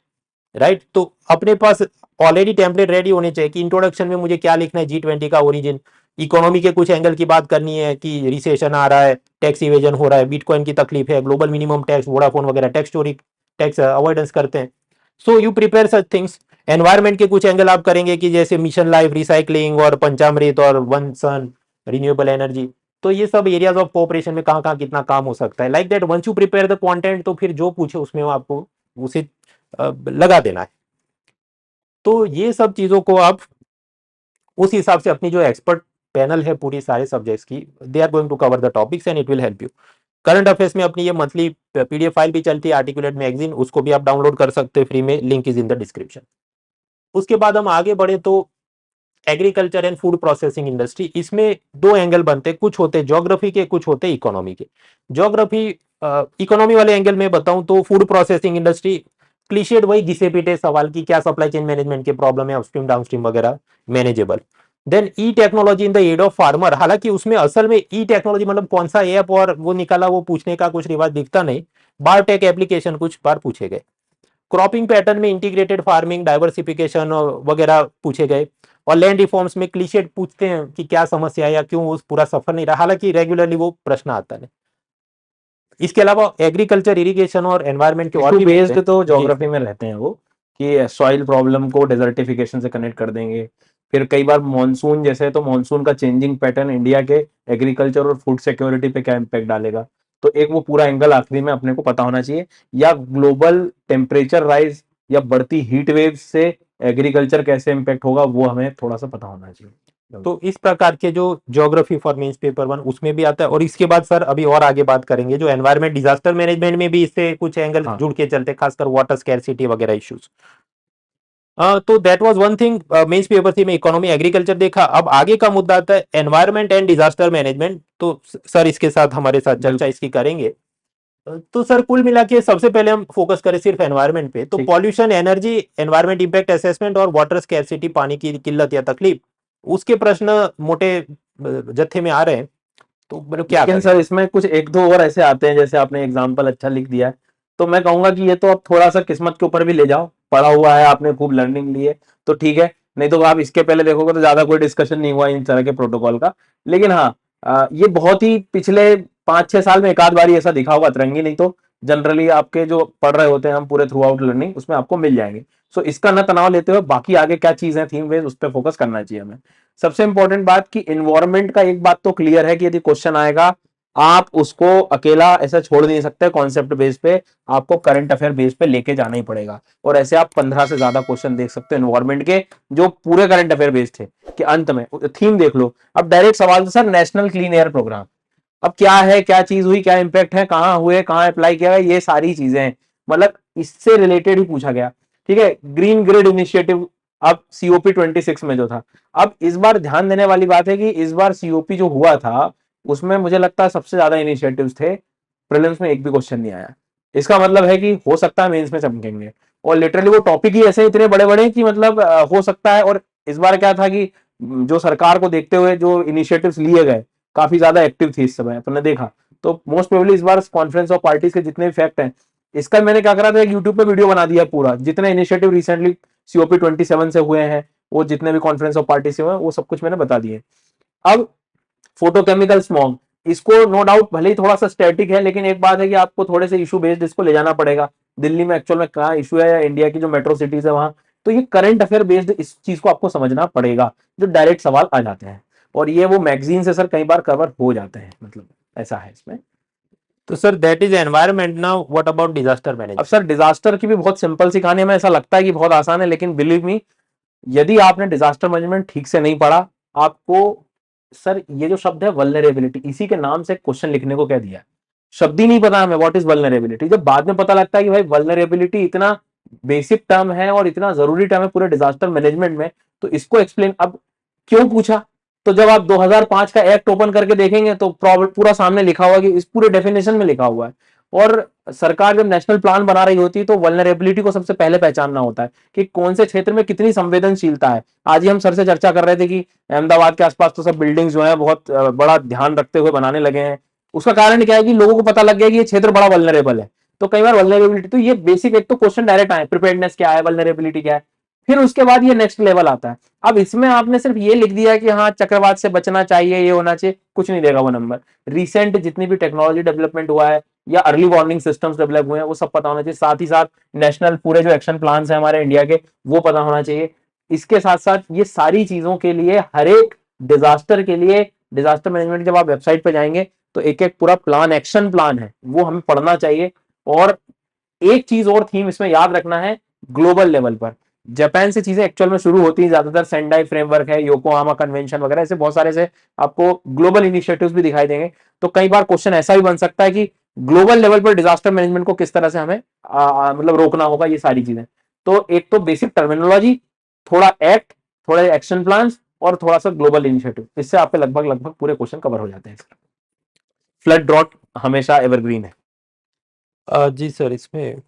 राइट। तो अपने पास ऑलरेडी टेम्पलेट रेडी होने चाहिए कि इंट्रोडक्शन में मुझे क्या लिखना है, G20 का ओरिजिन, इकोनॉमी के कुछ एंगल की बात करनी है कि रिसेशन आ रहा है, टैक्स इवेजन हो रहा है, बिटकॉइन की तकलीफ है, ग्लोबल मिनिमम टैक्स, वोडाफोन वगैरह टैक्स चोरी, टैक्स अवॉइडेंस करते हैं। So you prepare such things. Environment के कुछ एंगल आप करेंगे कि जैसे मिशन लाइफ, रिसाइकलिंग और पंचामृत और वन सन, रिन्यूएबल एनर्जी। तो ये सब एरियाज ऑफ कोऑपरेशन में कहाँ कहाँ कितना काम हो सकता है, like that. Once you prepare the content, तो फिर जो पूछे उसमें आपको उसे लगा देना है। तो ये सब चीजों को आप उस हिसाब से, अपनी जो एक्सपर्ट पैनल है पूरी सारे सब्जेक्ट्स की, they are going to cover the topics and it will help you. Current affairs में अपनी ये मंथली पीडीएफ फाइल भी चलती है, आर्टिकुलेट मैगजीन, उसको भी आप डाउनलोड कर सकते हैं फ्री में, link is in the description. उसके बाद हम आगे बढ़े तो agriculture and food processing industry, इसमें दो एंगल बनते हैं, कुछ होते हैं ज्योग्राफी के, कुछ होते हैं इकोनॉमी के। ज्योग्राफी इकोनॉमी वाले एंगल में बताऊं तो फूड प्रोसेसिंग इंडस्ट्री, क्लीशेड वही घिसे पीटे सवाल की क्या सप्लाई चेन मैनेजमेंट के प्रॉब्लम है, अपस्ट्रीम डाउनस्ट्रीम वगैरह manageable. Then e technology in the aid of farmer, हालांकि उसमें असल में ई टेक्नोलॉजी मतलब कौन सा ऐप और वो निकाला, वो पूछने का कुछ रिवाज दिखता नहीं। बायोटेक एप्लीकेशन कुछ बार पूछे गए। क्रॉपिंग पैटर्न में इंटीग्रेटेड फार्मिंग, डाइवर्सिफिकेशन वगैरह पूछे गए। और लैंड रिफॉर्म्स में क्लीशेड पूछते हैं कि क्या समस्या है या क्यों उस पूरा सफर नहीं रहा, हालांकि रेगुलरली वो प्रश्न आता है। इसके अलावा एग्रीकल्चर, इरिगेशन और एनवायरनमेंट के और भी बेस्ड तो जी। ज्योग्राफी में रहते हैं वो, कि सॉइल प्रॉब्लम को डेजर्टिफिकेशन से कनेक्ट कर देंगे। फिर कई बार मॉनसून जैसे है, तो मॉनसून का चेंजिंग पैटर्न इंडिया के एग्रीकल्चर और फूड सिक्योरिटी पे क्या इम्पैक्ट डालेगा, तो एक वो पूरा एंगल आखिरी में अपने को पता होना चाहिए। या ग्लोबल टेम्परेचर राइज या बढ़ती हीट वेव से एग्रीकल्चर कैसे इम्पैक्ट होगा, वो हमें थोड़ा सा पता होना चाहिए। तो इस प्रकार के जो ज्योग्राफी फॉर मेंस पेपर 1 उसमें भी आता है। और इसके बाद सर अभी और आगे बात करेंगे जो एनवायरमेंट डिजास्टर मैनेजमेंट में भी इससे कुछ एंगल हाँ। जुड़ के चलते हैं, खासकर वाटर स्कैरसिटी वगैरह इश्यूज। तो that was one thing mains paper 3 में, इकोनॉमी एग्रीकल्चर देखा। अब आगे का मुद्दा आता है एनवायरमेंट एंड डिजास्टर मैनेजमेंट। तो सर इसके साथ हमारे साथ चर्चा इसकी करेंगे। तो सर कुल मिला के सबसे पहले हम फोकस करें सिर्फ एनवायरमेंट पे, तो pollution, energy, environment impact assessment और वाटर स्कैरसिटी, पानी की किल्लत या तकलीफ, उसके प्रश्न मोटे जत्थे में आ रहे हैं। तो मतलब क्या लेकिन करें? सर इसमें कुछ एक दो और ऐसे आते हैं, जैसे आपने एग्जांपल अच्छा लिख दिया है, तो मैं कहूंगा कि ये तो आप थोड़ा सा किस्मत के ऊपर भी ले जाओ। पढ़ा हुआ है आपने, खूब लर्निंग ली है, तो ठीक है। नहीं तो आप इसके पहले देखोगे तो ज्यादा कोई डिस्कशन नहीं हुआ इन तरह के प्रोटोकॉल का। लेकिन हाँ, ये बहुत ही पिछले 5-6 साल में एक आध बारी ऐसा दिखा होगा अतरंगी, नहीं तो जनरली आपके जो पढ़ रहे होते हैं हम पूरे थ्रू आउट लर्निंग, उसमें आपको मिल जाएंगे। सो इसका न तनाव लेते हुए बाकी आगे क्या चीज है थीम बेस्ड, उस पर फोकस करना चाहिए हमें। सबसे इंपॉर्टेंट बात कि इन्वायरमेंट का एक बात तो क्लियर है कि यदि क्वेश्चन आएगा, आप उसको अकेला ऐसा छोड़ नहीं सकते कॉन्सेप्ट बेस पे, आपको करंट अफेयर बेस पे लेके जाना ही पड़ेगा। और ऐसे आप 15 से ज्यादा क्वेश्चन देख सकते हो एनवायरमेंट के, जो पूरे करंट अफेयर बेस थे, कि अंत में थीम देख लो। अब डायरेक्ट सवाल तो sir national clean air programme, अब क्या है, क्या चीज हुई, क्या इंपैक्ट है, कहाँ हुए, कहाँ अप्लाई किया गया, ये सारी चीजें हैं, मतलब इससे रिलेटेड ही पूछा गया। ठीक है, ग्रीन ग्रिड इनिशिएटिव अब COP 26 में जो था। अब इस बार ध्यान देने वाली बात है कि इस बार COP जो हुआ था उसमें मुझे लगता है सबसे ज्यादा इनिशिएटिव्स थे, प्रीलिम्स में एक भी क्वेश्चन नहीं आया। इसका मतलब है कि हो सकता है मेंस में चमकेंगे, और लिटरली वो टॉपिक ही ऐसे इतने बड़े बड़े कि मतलब हो सकता है। और इस बार क्या था कि जो सरकार को देखते हुए जो इनिशिएटिव्स लिए गए, काफी ज्यादा एक्टिव थी इस समय अपने देखा। तो मोस्ट प्रोबेबली इस बार कॉन्फ्रेंस ऑफ पार्टीज के जितने भी फैक्ट हैं, इसका मैंने क्या करा था, एक यूट्यूब पे वीडियो बना दिया पूरा, जितने इनिशिएटिव रिसेंटली COP 27 से हुए हैं, वो जितने भी कॉन्फ्रेंस ऑफ पार्टी से हुए हैं, वो सब कुछ मैंने बता दिए। अब फोटोकेमिकल स्मॉग, इसको नो डाउट भले ही थोड़ा सा स्टैटिक है, लेकिन एक बात है कि आपको थोड़े से इशू बेस्ड इसको ले जाना पड़ेगा। दिल्ली में एक्चुअल में कहाँ इशू है, या इंडिया की जो मेट्रो सिटीज है वहां, तो ये करंट अफेयर बेस्ड इस चीज को आपको समझना पड़ेगा, जो डायरेक्ट सवाल आ जाते हैं। और ये वो मैगजीन से सर कई बार कवर हो जाते हैं, मतलब ऐसा है इसमें। तो sir that is environment. Now what about disaster अब मैनेजमेंट? सर डिजास्टर की भी बहुत सिंपल सी कहानी है, हमें ऐसा लगता है कि बहुत आसान है, लेकिन बिलीव मी, यदि आपने डिजास्टर मैनेजमेंट ठीक से नहीं पढ़ा, आपको सर ये जो शब्द है वल्नरेबिलिटी, इसी के नाम से क्वेश्चन लिखने को कह दिया है। शब्द ही नहीं पता हमें व्हाट इज वल्नरेबिलिटी। जब बाद में पता लगता है कि भाई वल्नरेबिलिटी इतना बेसिक टर्म है और इतना जरूरी टर्म है पूरे डिजास्टर मैनेजमेंट में, तो इसको एक्सप्लेन। अब क्यों पूछा, तो जब आप 2005 का एक्ट ओपन करके देखेंगे तो पूरा सामने लिखा हुआ है कि इस पूरे डेफिनेशन में लिखा हुआ है। और सरकार जब नेशनल प्लान बना रही होती है तो वल्नरेबिलिटी को सबसे पहले पहचानना होता है कि कौन से क्षेत्र में कितनी संवेदनशीलता है। आज ही हम सर से चर्चा कर रहे थे कि अहमदाबाद के आसपास तो सब बिल्डिंग्स जो है बहुत बड़ा ध्यान रखते हुए बनाने लगे हैं। उसका कारण क्या है कि लोगों को पता लग गया कि ये क्षेत्र बड़ा वल्नरेबल है। तो कई बार वल्नरेबिलिटी, तो ये बेसिक एक तो क्वेश्चन डायरेक्ट आए, प्रिपेयर्डनेस क्या है, वल्नरेबिलिटी क्या है, फिर उसके बाद ये नेक्स्ट लेवल आता है। अब इसमें आपने सिर्फ ये लिख दिया कि हाँ चक्रवात से बचना चाहिए, ये होना चाहिए, कुछ नहीं देगा वो नंबर। रिसेंट जितनी भी टेक्नोलॉजी डेवलपमेंट हुआ है या अर्ली वार्निंग सिस्टम्स डेवलप हुए हैं वो सब पता होना चाहिए। साथ ही साथ नेशनल पूरे जो एक्शन प्लान है हमारे इंडिया के वो पता होना चाहिए। इसके साथ साथ ये सारी चीजों के लिए हर एक डिजास्टर के लिए, डिजास्टर मैनेजमेंट जब आप वेबसाइट पे जाएंगे तो एक एक पूरा प्लान, एक्शन प्लान है, वो हमें पढ़ना चाहिए। और एक चीज और थीम इसमें याद रखना है, ग्लोबल लेवल पर जापान से चीजें एक्चुअल में शुरू होती हैं, ज्यादातर सेंडाई फ्रेमवर्क है, योकोहामा कन्वेंशन वगैरह, ऐसे बहुत सारे से आपको ग्लोबल इनिशिएटिव्स भी दिखाई देंगे। तो कई बार क्वेश्चन ऐसा भी बन सकता है कि ग्लोबल लेवल पर डिजास्टर मैनेजमेंट को किस तरह से हमें मतलब रोकना होगा, ये सारी चीजें। तो एक तो बेसिक टर्मिनोलॉजी, थोड़ा एक्ट, थोड़े एक्शन प्लान और थोड़ा सा ग्लोबल इनिशिएटिव, इससे आपके लगभग पूरे क्वेश्चन कवर हो जाते हैं। फ्लड ड्रॉट हमेशा एवरग्रीन है। जी सर, इसमें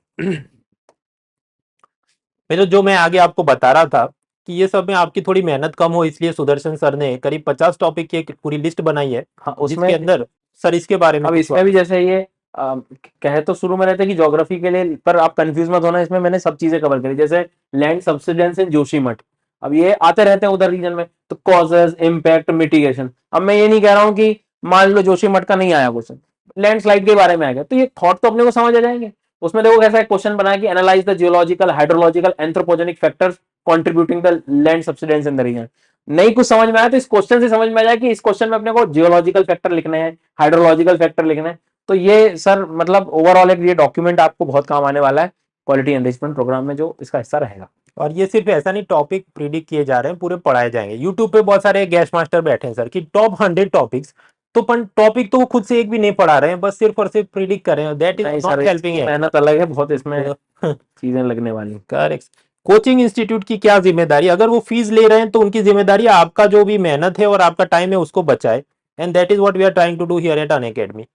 मेरे जो मैं आगे आपको बता रहा था कि ये सब में आपकी थोड़ी मेहनत कम हो, इसलिए सुदर्शन सर ने करीब 50 टॉपिक की एक पूरी लिस्ट बनाई है। हाँ, जिसके उसमें अंदर सर इसके बारे में अब इसमें भी जैसे ये कहे तो शुरू में रहते कि ज्योग्राफी के लिए, पर आप कंफ्यूज मत होना, इसमें मैंने सब चीजें कवर करी, जैसे लैंड सब्सिडेंस इन जोशीमठ, अब ये आते रहते हैं उधर रीजन में, तो कॉजेज, इम्पैक्ट, मिटिगेशन। अब मैं ये नहीं कह रहा हूँ कि मान लो जोशीमठ का नहीं आया क्वेश्चन, लैंडस्लाइड के बारे में आ गया, तो ये थॉट तो अपने को समझ आ जाएंगे। उसमें देखो कैसा एक क्वेश्चन बनाया कि analyse the geological, hydrological, anthropogenic factors contributing the land subsidence in the region. नहीं कुछ समझ में आया तो इस क्वेश्चन से समझ में आ जाए कि इस क्वेश्चन में अपने को जियोलॉजिकल फैक्टर लिखने हैं, हाइड्रोलॉजिकल फैक्टर लिखने हैं। तो ये सर मतलब ओवरऑल एक ये डॉक्यूमेंट आपको बहुत काम आने वाला है क्वालिटी एनरिचमेंट प्रोग्राम में, जो इसका हिस्सा रहेगा। और ये सिर्फ ऐसा नहीं टॉपिक प्रिडिक्ट किए जा रहे हैं, पूरे पढ़ाए जाएंगे। यूट्यूब पे बहुत सारे गेस्ट मास्टर बैठे हैं सर कि टॉप 100 टॉपिक्स, तो टॉपिक तो वो खुद से एक भी नहीं पढ़ा रहे हैं, बस सिर्फ और सिर्फ प्रिडिक्ट कर रहे हैं। That is not helping. मेहनत अलग है बहुत, इसमें चीजें लगने वाली। करेक्ट। कोचिंग इंस्टीट्यूट की क्या जिम्मेदारी, अगर वो फीस ले रहे हैं तो उनकी जिम्मेदारी आपका जो भी मेहनत है और आपका टाइम है उसको बचाए, and that is what we are trying to do here at Unacademy.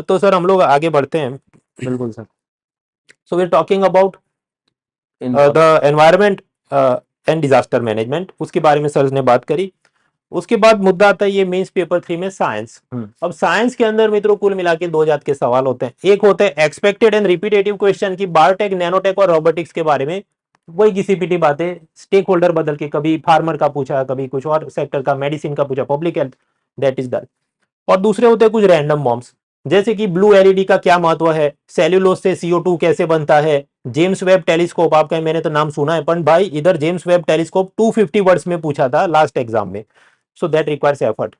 तो सर हम लोग आगे बढ़ते हैं। बिल्कुल sir. So we are talking about the environment and disaster management, उसके बारे में सर ने बात करी। उसके बाद मुद्दा आता है ये मेंस पेपर 3 में साइंस। अब साइंस के अंदर मित्रों कुल मिला के 2 जात के सवाल होते हैं। एक होते हैं एक्सपेक्टेड एंड रिपीटेटिव क्वेश्चन की बायोटेक, नैनोटेक और रोबोटिक्स के बारे में, वही घिसी पिटी बातें, स्टेक होल्डर बदल के, कभी फार्मर का पूछा, कभी कुछ और सेक्टर का, मेडिसिन का पूछा, public health, that is done. और दूसरे होते हैं कुछ रैंडम बॉम्ब्स, जैसे कि ब्लू एलईडी का क्या महत्व है, सेल्यूलोज से CO2 कैसे बनता है, जेम्स वेब टेलीस्कोप, आपका मैंने तो नाम सुना है, पर भाई इधर जेम्स वेब टेलीस्कोप 250 वर्ड्स में पूछा था लास्ट एग्जाम में, सो दैट रिक्वायर्स एफर्ट।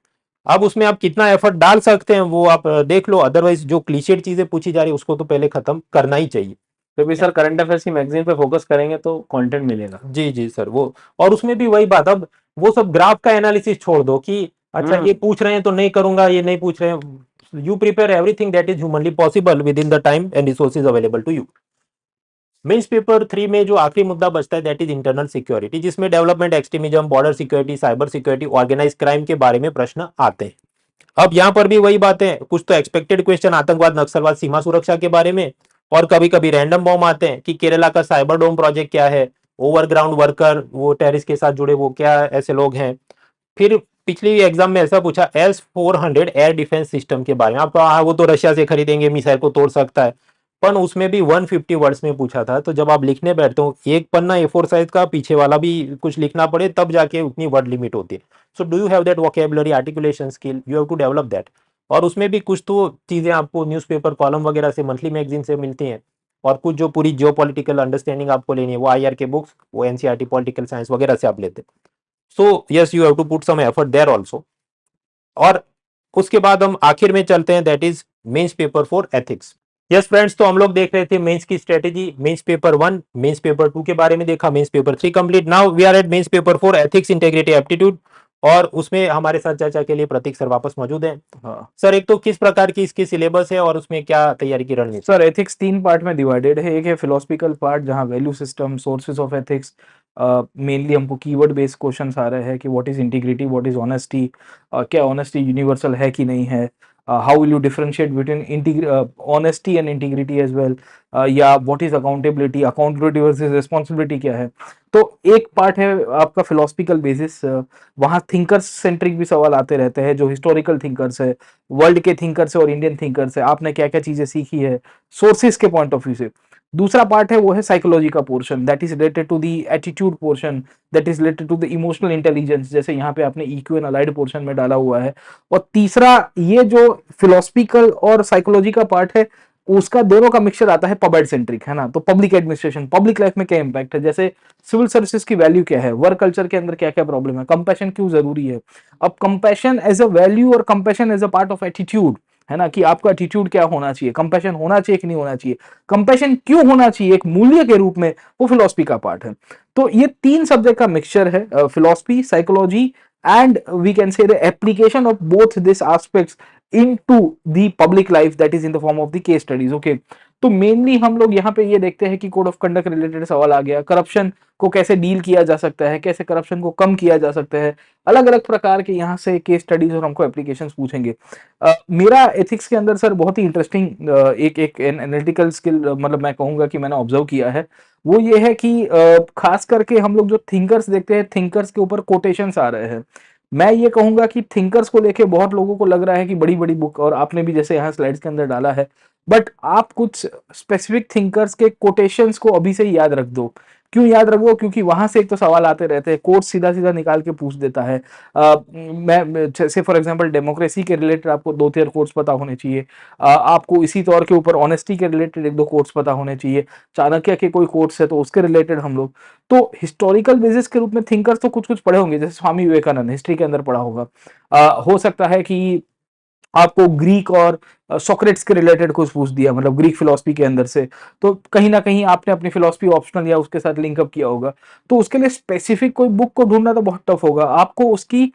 अब उसमें आप कितना एफर्ट डाल सकते हैं वो आप देख लो, अदरवाइज जो क्लीशेड चीजें पूछी जा रही है उसको तो पहले खत्म करना ही चाहिए। तो भी सर करंट अफेयर्स की मैगजीन पे फोकस करेंगे तो कंटेंट मिलेगा। जी जी सर, वो और उसमें भी वही बात, अब वो सब ग्राफ का एनालिसिस छोड़ दो कि अच्छा ये पूछ रहे हैं तो नहीं करूंगा, ये नहीं पूछ रहे हैं, you prepare everything that is humanly possible within the time and resources available to you. Mains paper 3 में जो आखिरी मुद्दा बचता है दैट इज इंटरनल सिक्योरिटी, जिसमें development, extremism, border security, cyber security, organise crime के बारे में प्रश्न आते हैं। अब यहाँ पर भी वही बात है, कुछ तो एक्सपेक्टेड क्वेश्चन आतंकवाद, नक्सलवाद, सीमा सुरक्षा के बारे में, और कभी कभी रैंडम बॉम्ब आते हैं कि केरला का साइबर डोम प्रोजेक्ट क्या है, ओवरग्राउंड वर्कर, वो टेररिस्ट के साथ जुड़े वो क्या ऐसे लोग हैं। फिर पिछली एग्जाम में ऐसा पूछा S-400 एयर डिफेंस सिस्टम के बारे में, आप वो तो रशिया से खरीदेंगे, मिसाइल को तोड़ सकता है, पर उसमें भी 150 वर्ड्स में पूछा था। तो जब आप लिखने बैठते हो एक पन्ना A4 साइज का, पीछे वाला भी कुछ लिखना पड़े तब जाके उतनी वर्ड लिमिट होती है। So do you have that vocabulary, articulation skill, you have to develop that. और उसमें भी कुछ तो चीजें आपको न्यूज़पेपर कॉलम वगैरह से, मंथली मैगजीन से मिलती हैं, और कुछ जो पूरी जियोपॉलिटिकल अंडरस्टैंडिंग आपको लेनी है वो IR के बुक्स, वो NCERT पॉलिटिकल साइंस वगैरह से आप लेते हैं। So yes, you have to put some effort there also. और उसके बाद हम आखिर में चलते हैं, that is mains paper 4 ethics. Yes friends, तो हम लोग देख रहे थे मेंस की strategy, mains paper 1, mains paper 2 के बारे में देखा, mains paper 3 complete. Now we are at mains paper 4 ethics, integrity, aptitude, और उसमें हमारे साथ चर्चा के लिए प्रतीक सर वापस मौजूद हैं। हाँ सर, एक तो किस प्रकार की इसकी सिलेबस है और उसमें क्या तैयारी की रणनीति? सर एथिक्स 3 पार्ट में डिवाइडेड है। एक है फिलोसफिकल पार्ट जहाँ value system, sources of ethics, mainly हमको कीवर्ड बेस्ड क्वेश्चंस आ रहे हैं कि what is integrity, what is honesty, क्या ऑनेस्टी यूनिवर्सल है कि नहीं है, how will you differentiate between honesty and integrity as well, या what is accountability, accountability versus responsibility क्या है। तो एक पार्ट है आपका फिलोसफिकल बेसिस, वहाँ थिंकर्स सेंट्रिक भी सवाल आते रहते हैं, जो हिस्टोरिकल थिंकर्स है, वर्ल्ड के थिंकर्स है और इंडियन थिंकर्स है, आपने क्या क्या चीजें सीखी है सोर्सेज के पॉइंट ऑफ व्यू से। दूसरा पार्ट है वो है साइकोलॉजी का portion, that is related to the attitude portion, that is related to the emotional intelligence, जैसे यहाँ पे आपने ईक्यू एंड अलाइड पोर्शन में डाला हुआ है। और तीसरा ये जो फिलोसफिकल और साइकोलॉजी का पार्ट है उसका दोनों का मिक्सचर आता है पब सेंट्रिक, है ना। तो पब्लिक एडमिनिस्ट्रेशन, पब्लिक लाइफ में क्या इंपैक्ट है, जैसे सिविल सर्विसेज की वैल्यू क्या है, वर्क कल्चर के अंदर क्या क्या प्रॉब्लम है, कंपैशन क्यों जरूरी है। अब कंपैशन एज अ वैल्यू और compassion as a part of attitude, है ना, कि आपका एटीट्यूड क्या होना चाहिए, कंपैशन होना चाहिए कि नहीं होना चाहिए, कंपैशन क्यों होना चाहिए एक मूल्य के रूप में, वो फिलोसफी का पार्ट है। तो ये तीन सब्जेक्ट का मिक्सचर है, philosophy, psychology and we can say the application of both this aspects into the public life, that is in the form of the case studies, okay। तो मेनली हम लोग यहाँ पे ये देखते हैं कि कोड ऑफ कंडक्ट रिलेटेड सवाल आ गया, करप्शन को कैसे डील किया जा सकता है, कैसे करप्शन को कम किया जा सकता है, अलग अलग प्रकार के यहाँ से केस स्टडीज और हमको एप्लीकेशंस पूछेंगे। मेरा एथिक्स के अंदर सर बहुत ही इंटरेस्टिंग एक एक एनालिटिकल स्किल मतलब मैं कहूँगा कि मैंने ऑब्जर्व किया है, वो ये है कि खास करके हम लोग जो थिंकर्स देखते हैं, थिंकर्स के ऊपर कोटेशंस आ रहे हैं। मैं ये कहूंगा कि थिंकर्स को लेके बहुत लोगों को लग रहा है कि बड़ी बड़ी बुक, और आपने भी जैसे यहाँ स्लाइड्स के अंदर डाला है, बट आप कुछ स्पेसिफिक थिंकर्स के कोटेशंस को अभी से ही याद रख दो। क्यों याद रखो, क्योंकि वहां से एक तो सवाल आते रहते हैं, कोर्ट सीधा सीधा निकाल के पूछ देता है। मैं जैसे फॉर एग्जांपल डेमोक्रेसी के रिलेटेड आपको 2-3 कोर्ट्स पता होने चाहिए, आपको इसी तौर के ऊपर ऑनेस्टी के रिलेटेड 1-2 कोर्ट्स पता होने चाहिए, चाणक्य के कोई कोर्ट्स है तो उसके रिलेटेड हम लोग तो हिस्टोरिकल बेसिस के रूप में थिंकर्स तो कुछ कुछ पढ़े होंगे, जैसे स्वामी विवेकानंद हिस्ट्री के अंदर पढ़ा होगा। हो सकता है कि आपको ग्रीक और सोक्रेट्स के रिलेटेड कुछ पूछ दिया, मतलब ग्रीक फिलोसफी के अंदर से, तो कहीं ना कहीं आपने अपनी फिलोसफी ऑप्शनल या उसके साथ लिंकअप किया होगा। तो उसके लिए स्पेसिफिक कोई बुक को ढूंढना तो बहुत टफ होगा, आपको उसकी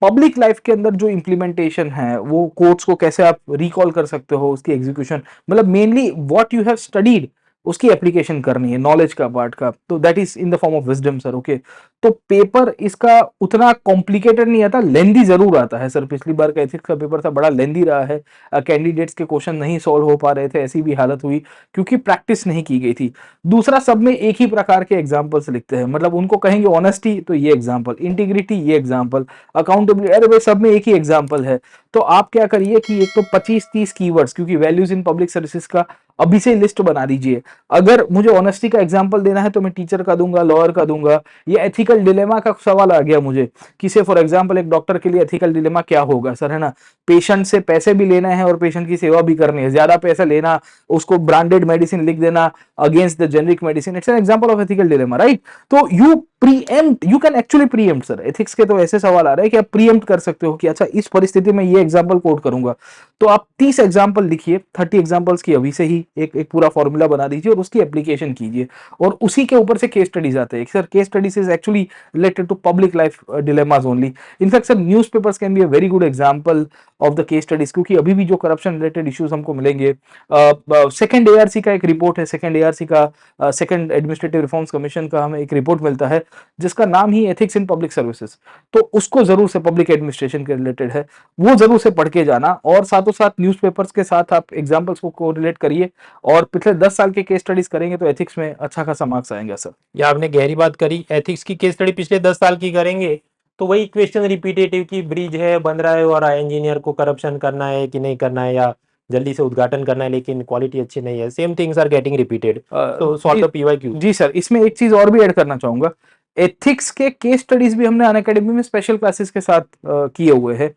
पब्लिक लाइफ के अंदर जो इम्प्लीमेंटेशन है, वो कोर्ट्स को कैसे आप रिकॉल कर सकते हो, उसकी एग्जीक्यूशन, मतलब mainly what you have studied उसकी एप्लीकेशन करनी है, नॉलेज का पार्ट का, तो that is in the form of wisdom sir, okay. तो पेपर इसका उतना कॉम्प्लिकेटेड नहीं आता, लेंदी जरूर आता है सर। पिछली बार का एथिक्स का पेपर था, बड़ा लेंदी रहा है, कैंडिडेट्स के क्वेश्चन नहीं सॉल्व हो पा रहे थे, ऐसी भी हालत हुई क्योंकि प्रैक्टिस नहीं की गई थी। दूसरा, सब में एक ही प्रकार के एग्जाम्पल्स लिखते हैं, मतलब उनको कहेंगे ऑनेस्टी तो ये एग्जाम्पल, इंटीग्रिटी ये एग्जाम्पल, अकाउंटेबिलिटी, अरे भाई सब में एक ही एग्जाम्पल है। तो आप क्या करिए कि एक तो 25-30 कीवर्ड्स, क्योंकि वैल्यूज इन पब्लिक सर्विसेज का अभी से लिस्ट बना दीजिए। अगर मुझे ऑनेस्टी का एग्जांपल देना है तो मैं टीचर का दूंगा, लॉयर का दूंगा। ये एथिकल डिलेमा का सवाल आ गया मुझे कि से फॉर एग्जांपल एक डॉक्टर के लिए एथिकल डिलेमा क्या होगा सर, है ना। पेशेंट से पैसे भी लेना है और पेशेंट की सेवा भी करनी है, ज्यादा पैसा लेना, उसको ब्रांडेड मेडिसिन लिख देना against the generic medicine, it's an example of ethical dilemma, right. तो you preempt, you can actually preempt sir. Ethics के तो ऐसे सवाल आ रहे हैं कि आप प्रीएम्प्ट कर सकते हो कि अच्छा इस परिस्थिति में ये एग्जांपल कोट करूंगा। तो आप 30 एग्जांपल लिखिए, 30 एग्जांपल्स की अभी से ही एक पूरा फॉर्मूला बना दीजिए और उसकी एप्लीकेशन कीजिए, और उसी के ऊपर से केस स्टडीज आते हैं sir. Case studies is actually related to public life dilemmas only. In fact sir newspapers can be a very good example of the case studies, क्योंकि अभी भी जो करप्शन रिलेटेड इश्यूज हमको मिलेंगे, सेकंड एआरसी का एक रिपोर्ट है, सेकंड एआरसी का सेकंड एडमिनिस्ट्रेटिव रिफॉर्म्स कमीशन का हमें एक रिपोर्ट मिलता है जिसका नाम ही एथिक्स इन पब्लिक सर्विसेज। तो उसको जरूर से, पब्लिक एडमिनिस्ट्रेशन के रिलेटेड है, वो जरूर से पढ़ के जाना, और साथों साथ न्यूज़पेपर्स के साथ आप एग्जांपल्स को कोरिलेट करिए, और पिछले 10 साल के केस स्टडीज करेंगे तो एथिक्स में अच्छा खासा मार्क्स आएंगे सर। ये आपने गहरी बात करी, एथिक्स की केस स्टडी पिछले 10 साल की करेंगे तो वही क्वेश्चन रिपीटेटिव की ब्रिज है बन रहा है और इंजीनियर को करप्शन करना है कि नहीं करना है, या जल्दी से उद्घाटन करना है लेकिन क्वालिटी अच्छी नहीं है, same things are getting repeated, तो सॉल्व द पीवाईक्यू। जी सर, इसमें एक चीज और भी ऐड करना चाहूंगा, एथिक्स के केस स्टडीज भी हमने अनअकैडमी में स्पेशल क्लासेस के साथ किए हुए हैं।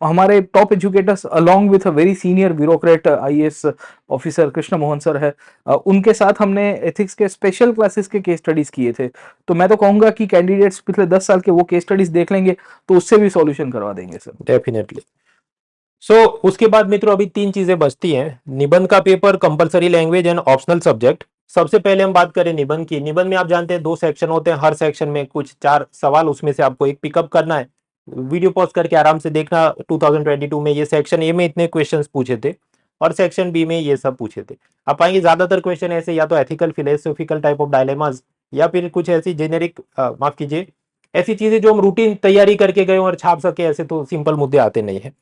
हमारे top educators along with a very senior bureaucrat IAS officer Krishna Mohan sir है, उनके साथ हमने एथिक्स के स्पेशल क्लासेस के केस स्टडीज किए थे। तो मैं तो कहूंगा कि कैंडिडेट्स पिछले 10 साल के वो केस स्टडीज देख लेंगे तो उससे भी सॉल्यूशन करवा देंगे सर। डेफिनेटली। सो उसके बाद मित्रों अभी 3 चीजें बचती हैं, निबंध का paper, compulsory language and optional subject. सबसे पहले हम बात करें निबंध की। निबंध में आप जानते हैं 2 सेक्शन होते हैं, हर सेक्शन में कुछ 4 सवाल, उसमें से आपको एक पिकअप करना है। वीडियो पॉज करके आराम से देखना। 2022 में ये सेक्शन ए में इतने क्वेश्चंस पूछे थे और सेक्शन बी में ये सब पूछे थे। आप पाएंगे ज्यादातर क्वेश्चन ऐसे या तो ethical philosophical type of dilemmas या फिर कुछ ऐसी जेनेरिक, माफ कीजिए, ऐसी चीजें जो हम रूटीन तैयारी करके गए और छाप सके, ऐसे तो सिंपल मुद्दे आते नहीं है।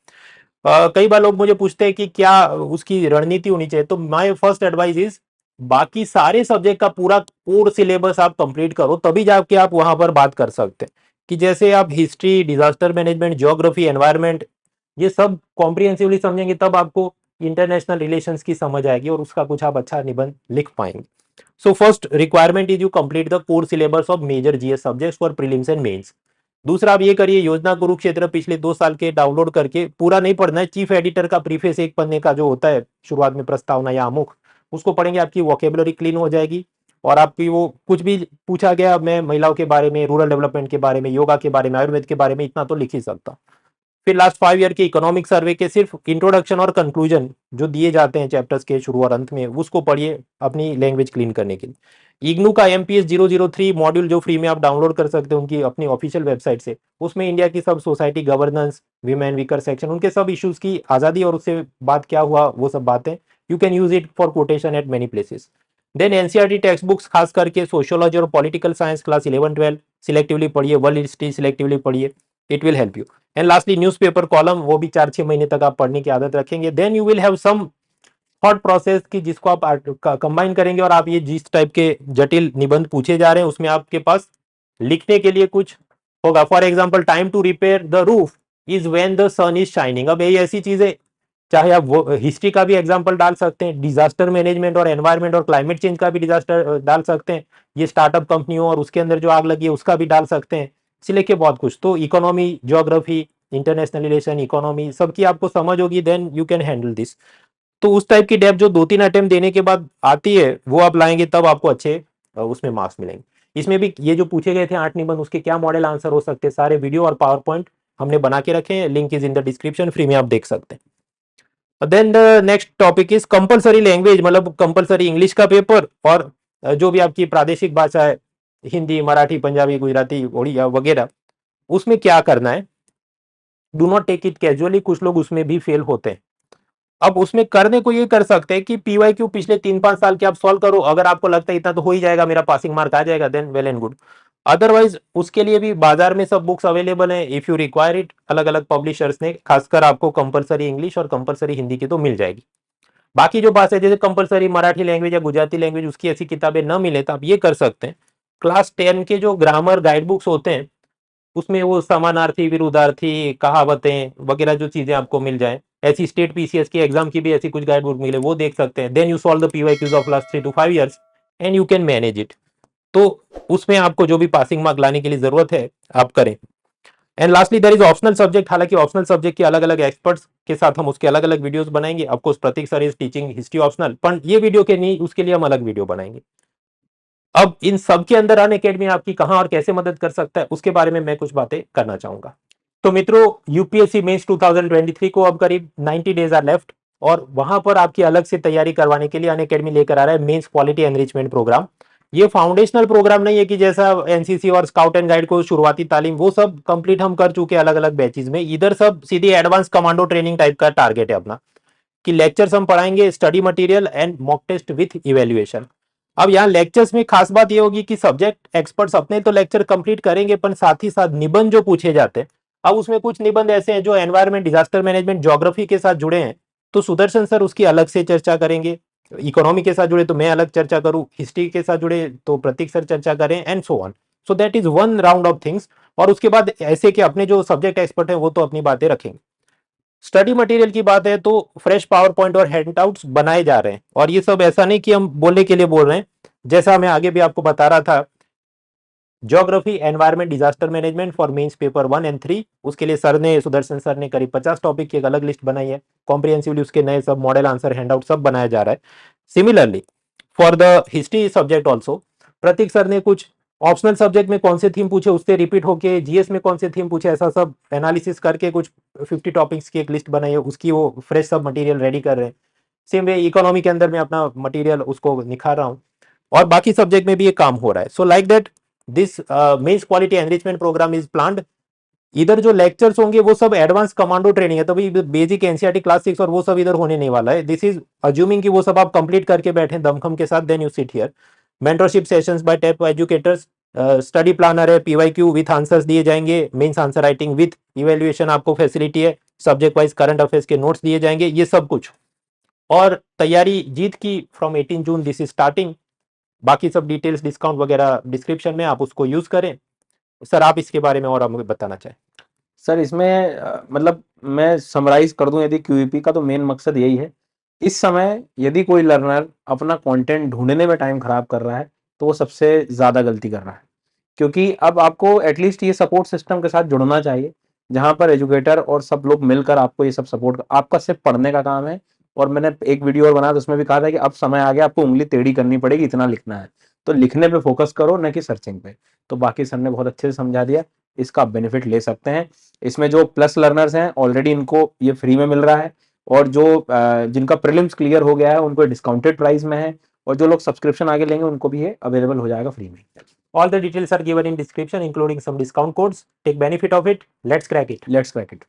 कई बार लोग मुझे पूछते हैं कि क्या उसकी रणनीति होनी चाहिए, तो माय फर्स्ट एडवाइस इज बाकी सारे सब्जेक्ट का पूरा कोर सिलेबस आप कंप्लीट करो, तभी जाके आप वहां पर बात कर सकते हैं। कि जैसे आप history, disaster management, geography, environment, ये सब कॉम्प्रिहेंसिवली समझेंगे, तब आपको इंटरनेशनल रिलेशंस की समझ आएगी और उसका कुछ आप अच्छा निबंध लिख पाएंगे। So first requirement is you complete the core syllabus of major GS subjects for prelims and mains. दूसरा आप ये करिए, योजना कुरुक्षेत्र पिछले 2 साल के डाउनलोड करके, पूरा नहीं पढ़ना है, चीफ एडिटर का प्रीफेस 1 पन्ने का जो होता है शुरुआत में प्रस्तावना या आमुख, उसको पढ़ेंगे, आपकी वोकेबुलरी क्लीन हो जाएगी। और आपकी वो कुछ भी पूछा गया, मैं महिलाओं के बारे में, रूरल डेवलपमेंट के बारे में, योगा के बारे में, आयुर्वेद के बारे में, इतना तो लिख ही सकता। फिर लास्ट 5 ईयर के इकोनॉमिक सर्वे के सिर्फ इंट्रोडक्शन और कंक्लूजन जो दिए जाते हैं चैप्टर्स के शुरू और अंत में, उसको पढ़िए अपनी लैंग्वेज क्लीन करने के लिए। इग्नू का MPS 003 मॉड्यूल जो फ्री में आप डाउनलोड कर सकते हैं उनकी अपनी ऑफिशियल वेबसाइट से, उसमें इंडिया की सब society governance, women weaker section, उनके सब इश्यूज की आज़ादी और उससे बात क्या हुआ, वो सब बातें you can use it for quotation at many places. Then NCERT text books, खास करके सोशियोलॉजी और पॉलिटिकल साइंस क्लास 11-12 सिलेक्टिवली पढ़िए, वर्ल्ड हिस्ट्री सिलेक्टिवली पढ़िए, it will help you. And lastly newspaper column, वो भी 4-6 महीने तक आप पढ़ने की आदत रखेंगे, then you will have some thought process की जिसको आप कंबाइन करेंगे, और आप ये जिस टाइप के जटिल निबंध पूछे जा रहे हैं उसमें आपके पास लिखने के लिए कुछ होगा। For example, time to repair the roof is when the sun is shining. अब यही ऐसी चीजें, चाहे आप वो हिस्ट्री का भी एग्जाम्पल डाल सकते हैं, डिजास्टर मैनेजमेंट और एनवायरमेंट और क्लाइमेट चेंज का भी डिजास्टर डाल सकते हैं, ये स्टार्टअप कंपनी हो और उसके अंदर जो आग लगी है उसका भी डाल सकते हैं, इसे लेके बहुत कुछ। तो economy, geography, international relation, economy, सबकी आपको समझ होगी, then you can handle this. तो उस टाइप की डेप्थ जो 2-3 अटेम्प्ट देने के बाद आती है, वो आप लाएंगे, तब आपको अच्छे उसमें मार्क्स मिलेंगे। इसमें भी ये जो पूछे गए थे 8 निबंध, उसके क्या मॉडल आंसर हो सकते हैं, सारे वीडियो और पावर पॉइंट हमने बना के रखे हैं, link is in the description, free में आप देख सकते हैं। Then the next topic is compulsory language, मतलब कंपलसरी इंग्लिश का पेपर, और जो भी आपकी प्रादेशिक भाषा है, हिंदी, मराठी, पंजाबी, गुजराती, उड़िया वगैरह, उसमें क्या करना है। Do not take it casually, कुछ लोग उसमें भी फेल होते हैं। अब उसमें करने को ये कर सकते हैं कि PYQ पिछले 3-5 साल के आप सॉल्व करो, अगर आपको लगता है इतना तो हो ही जाएगा, मेरा पासिंग मार्क आ जाएगा, then well and good. Otherwise उसके लिए भी बाजार में सब बुक्स अवेलेबल हैं, इफ यू रिक्वायर इट, अलग अलग पब्लिशर्स ने, खासकर आपको कंपलसरी इंग्लिश और कंपलसरी हिंदी की तो मिल जाएगी। बाकी जो बात है, जैसे कंपलसरी मराठी लैंग्वेज या गुजराती लैंग्वेज, उसकी ऐसी किताबें न मिले तो आप ये कर सकते हैं, क्लास 10 के जो ग्रामर गाइड बुक्स होते हैं, उसमें वो समानार्थी, विरुद्धार्थी, कहावतें वगैरह जो चीजें आपको मिल जाए, ऐसी स्टेट PCS की एग्जाम की भी ऐसी कुछ गाइड बुक मिले, वो देख सकते हैं। Then you solve the PYQs of last 3 to 5 years and you can manage it. तो उसमें आपको जो भी पासिंग मार्क लाने के लिए जरूरत है आप करें। And lastly there is optional subject, हालांकि ऑप्शनल सब्जेक्ट के अलग अलग एक्सपर्ट्स के साथ हम उसके अलग अलग वीडियोस बनाएंगे। Of course Prateek sir is teaching history optional, पर ये वीडियो के नहीं, उसके लिए हम अलग वीडियो बनाएंगे। अब इन सब के अंदर अनअकैडमी आपकी कहां और कैसे मदद कर सकता है, उसके बारे में मैं कुछ बातें करना चाहूंगा। तो मित्रों, यूपीएससी मेंस 2023 को अब करीब 90 डेज आर लेफ्ट, और वहां पर आपकी अलग से तैयारी करवाने के लिए अनअकैडमी लेकर आ रहा है मेंस क्वालिटी एनरिचमेंट प्रोग्राम। ये फाउंडेशनल प्रोग्राम नहीं है कि जैसा एनसीसी और स्काउट एंड गाइड को शुरुआती तालीम, वो सब कंप्लीट हम कर चुके हैं अलग अलग बैचेज में, इधर सब सीधी एडवांस कमांडो ट्रेनिंग टाइप का टारगेट है अपना, कि लेक्चर्स हम पढ़ाएंगे, study material and mock test with evaluation. अब यहाँ लेक्चर्स में खास बात ये होगी कि सब्जेक्ट एक्सपर्ट्स अपने तो लेक्चर कंप्लीट करेंगे, पर साथ ही साथ निबंध जो पूछे जाते हैं, अब उसमें कुछ निबंध ऐसे हैं जो एनवायरमेंट, डिजास्टर मैनेजमेंट, ज्योग्राफी के साथ जुड़े हैं, तो सुदर्शन सर उसकी अलग से चर्चा करेंगे। इकोनॉमी के साथ जुड़े तो मैं अलग चर्चा करूं, हिस्ट्री के साथ जुड़े तो प्रतीक सर चर्चा करें, and so on. So that is one round of things. और उसके बाद ऐसे कि अपने जो सब्जेक्ट एक्सपर्ट है वो तो अपनी बातें रखेंगे। स्टडी मटेरियल की बात है तो फ्रेश पावर पॉइंट और हैंडआउट्स बनाए जा रहे हैं, और ये सब ऐसा नहीं कि हम बोलने के लिए बोल रहे हैं, जैसा मैं आगे भी आपको बता रहा था, geography, environment, disaster management for mains paper 1 and 3, उसके लिए सर ने, सुदर्शन सर ने करीब 50 टॉपिक की एक अलग लिस्ट बनाई है, कॉम्प्रिहेंसिवली उसके नए सब मॉडल आंसर हैंडआउट सब बनाया जा रहा है। Similarly for the history subject also, Prateek sir ने कुछ ऑप्शनल सब्जेक्ट में कौन से थीम पूछे उससे रिपीट होके जीएस में कौन से थीम पूछे, ऐसा सब एनालिसिस करके कुछ 50 टॉपिक्स की एक लिस्ट बनाई है, उसकी वो फ्रेश सब मटेरियल रेडी कर रहे हैं। सेम वे इकोनॉमी के अंदर मैं अपना मटेरियल उसको निखार रहा हूँ, और बाकी सब्जेक्ट में भी ये काम हो रहा है। So like that this mains quality enrichment program is planned. इधर जो लेक्चर्स होंगे वो सब एडवांस कमांडो ट्रेनिंग है, तभी बेसिक एनसीईआरटी क्लास 6 और वो सब इधर होने नहीं वाला है। दिस इज अज्यूमिंग कि वो सब आप कंप्लीट करके बैठे दमखम के साथ, then you sit here. Mentorship sessions by top educators, study planner है, पीवाईक्यू विथ आंसर्स दिए जाएंगे, mains answer writing with evaluation आपको फैसिलिटी है, सब्जेक्ट वाइज करंट अफेयर्स के नोट्स दिए जाएंगे, ये सब कुछ। और तैयारी जीत की from 18 June this is starting. बाकी सब डिटेल्स डिस्काउंट वगैरह डिस्क्रिप्शन में, आप उसको यूज करें। सर आप इसके बारे में और हमें बताना चाहें। सर इसमें मतलब मैं समराइज कर दूं यदि क्यूईपी का, तो मेन मकसद यही है, इस समय यदि कोई लर्नर अपना कंटेंट ढूंढने में टाइम खराब कर रहा है तो वो सबसे ज़्यादा गलती कर रहा है, क्योंकि अब आपको एटलीस्ट ये सपोर्ट सिस्टम के साथ जुड़ना चाहिए, जहां पर एजुकेटर और सब लोग मिलकर आपको ये सब सपोर्ट, आपका सिर्फ पढ़ने का काम है। और मैंने एक वीडियो और बनाया तो उसमें भी कहा था कि अब समय आ गया, आपको उंगली टेढ़ी करनी पड़ेगी, इतना लिखना है, तो लिखने पे फोकस करो, न कि सर्चिंग पे। तो बाकी सर ने बहुत अच्छे से समझा दिया, इसका बेनिफिट ले सकते हैं। इसमें जो प्लस लर्नर्स हैं ऑलरेडी इनको ये फ्री में मिल रहा है, और जो जिनका प्रीलिम्स क्लियर हो गया है उनको डिस्काउंटेड प्राइस में है, और जो लोग सब्सक्रिप्शन आगे लेंगे उनको भी ये अवेलेबल हो जाएगा फ्री में। All the details are given in description including some discount codes. Take benefit of it. Let's crack it. Let's crack it.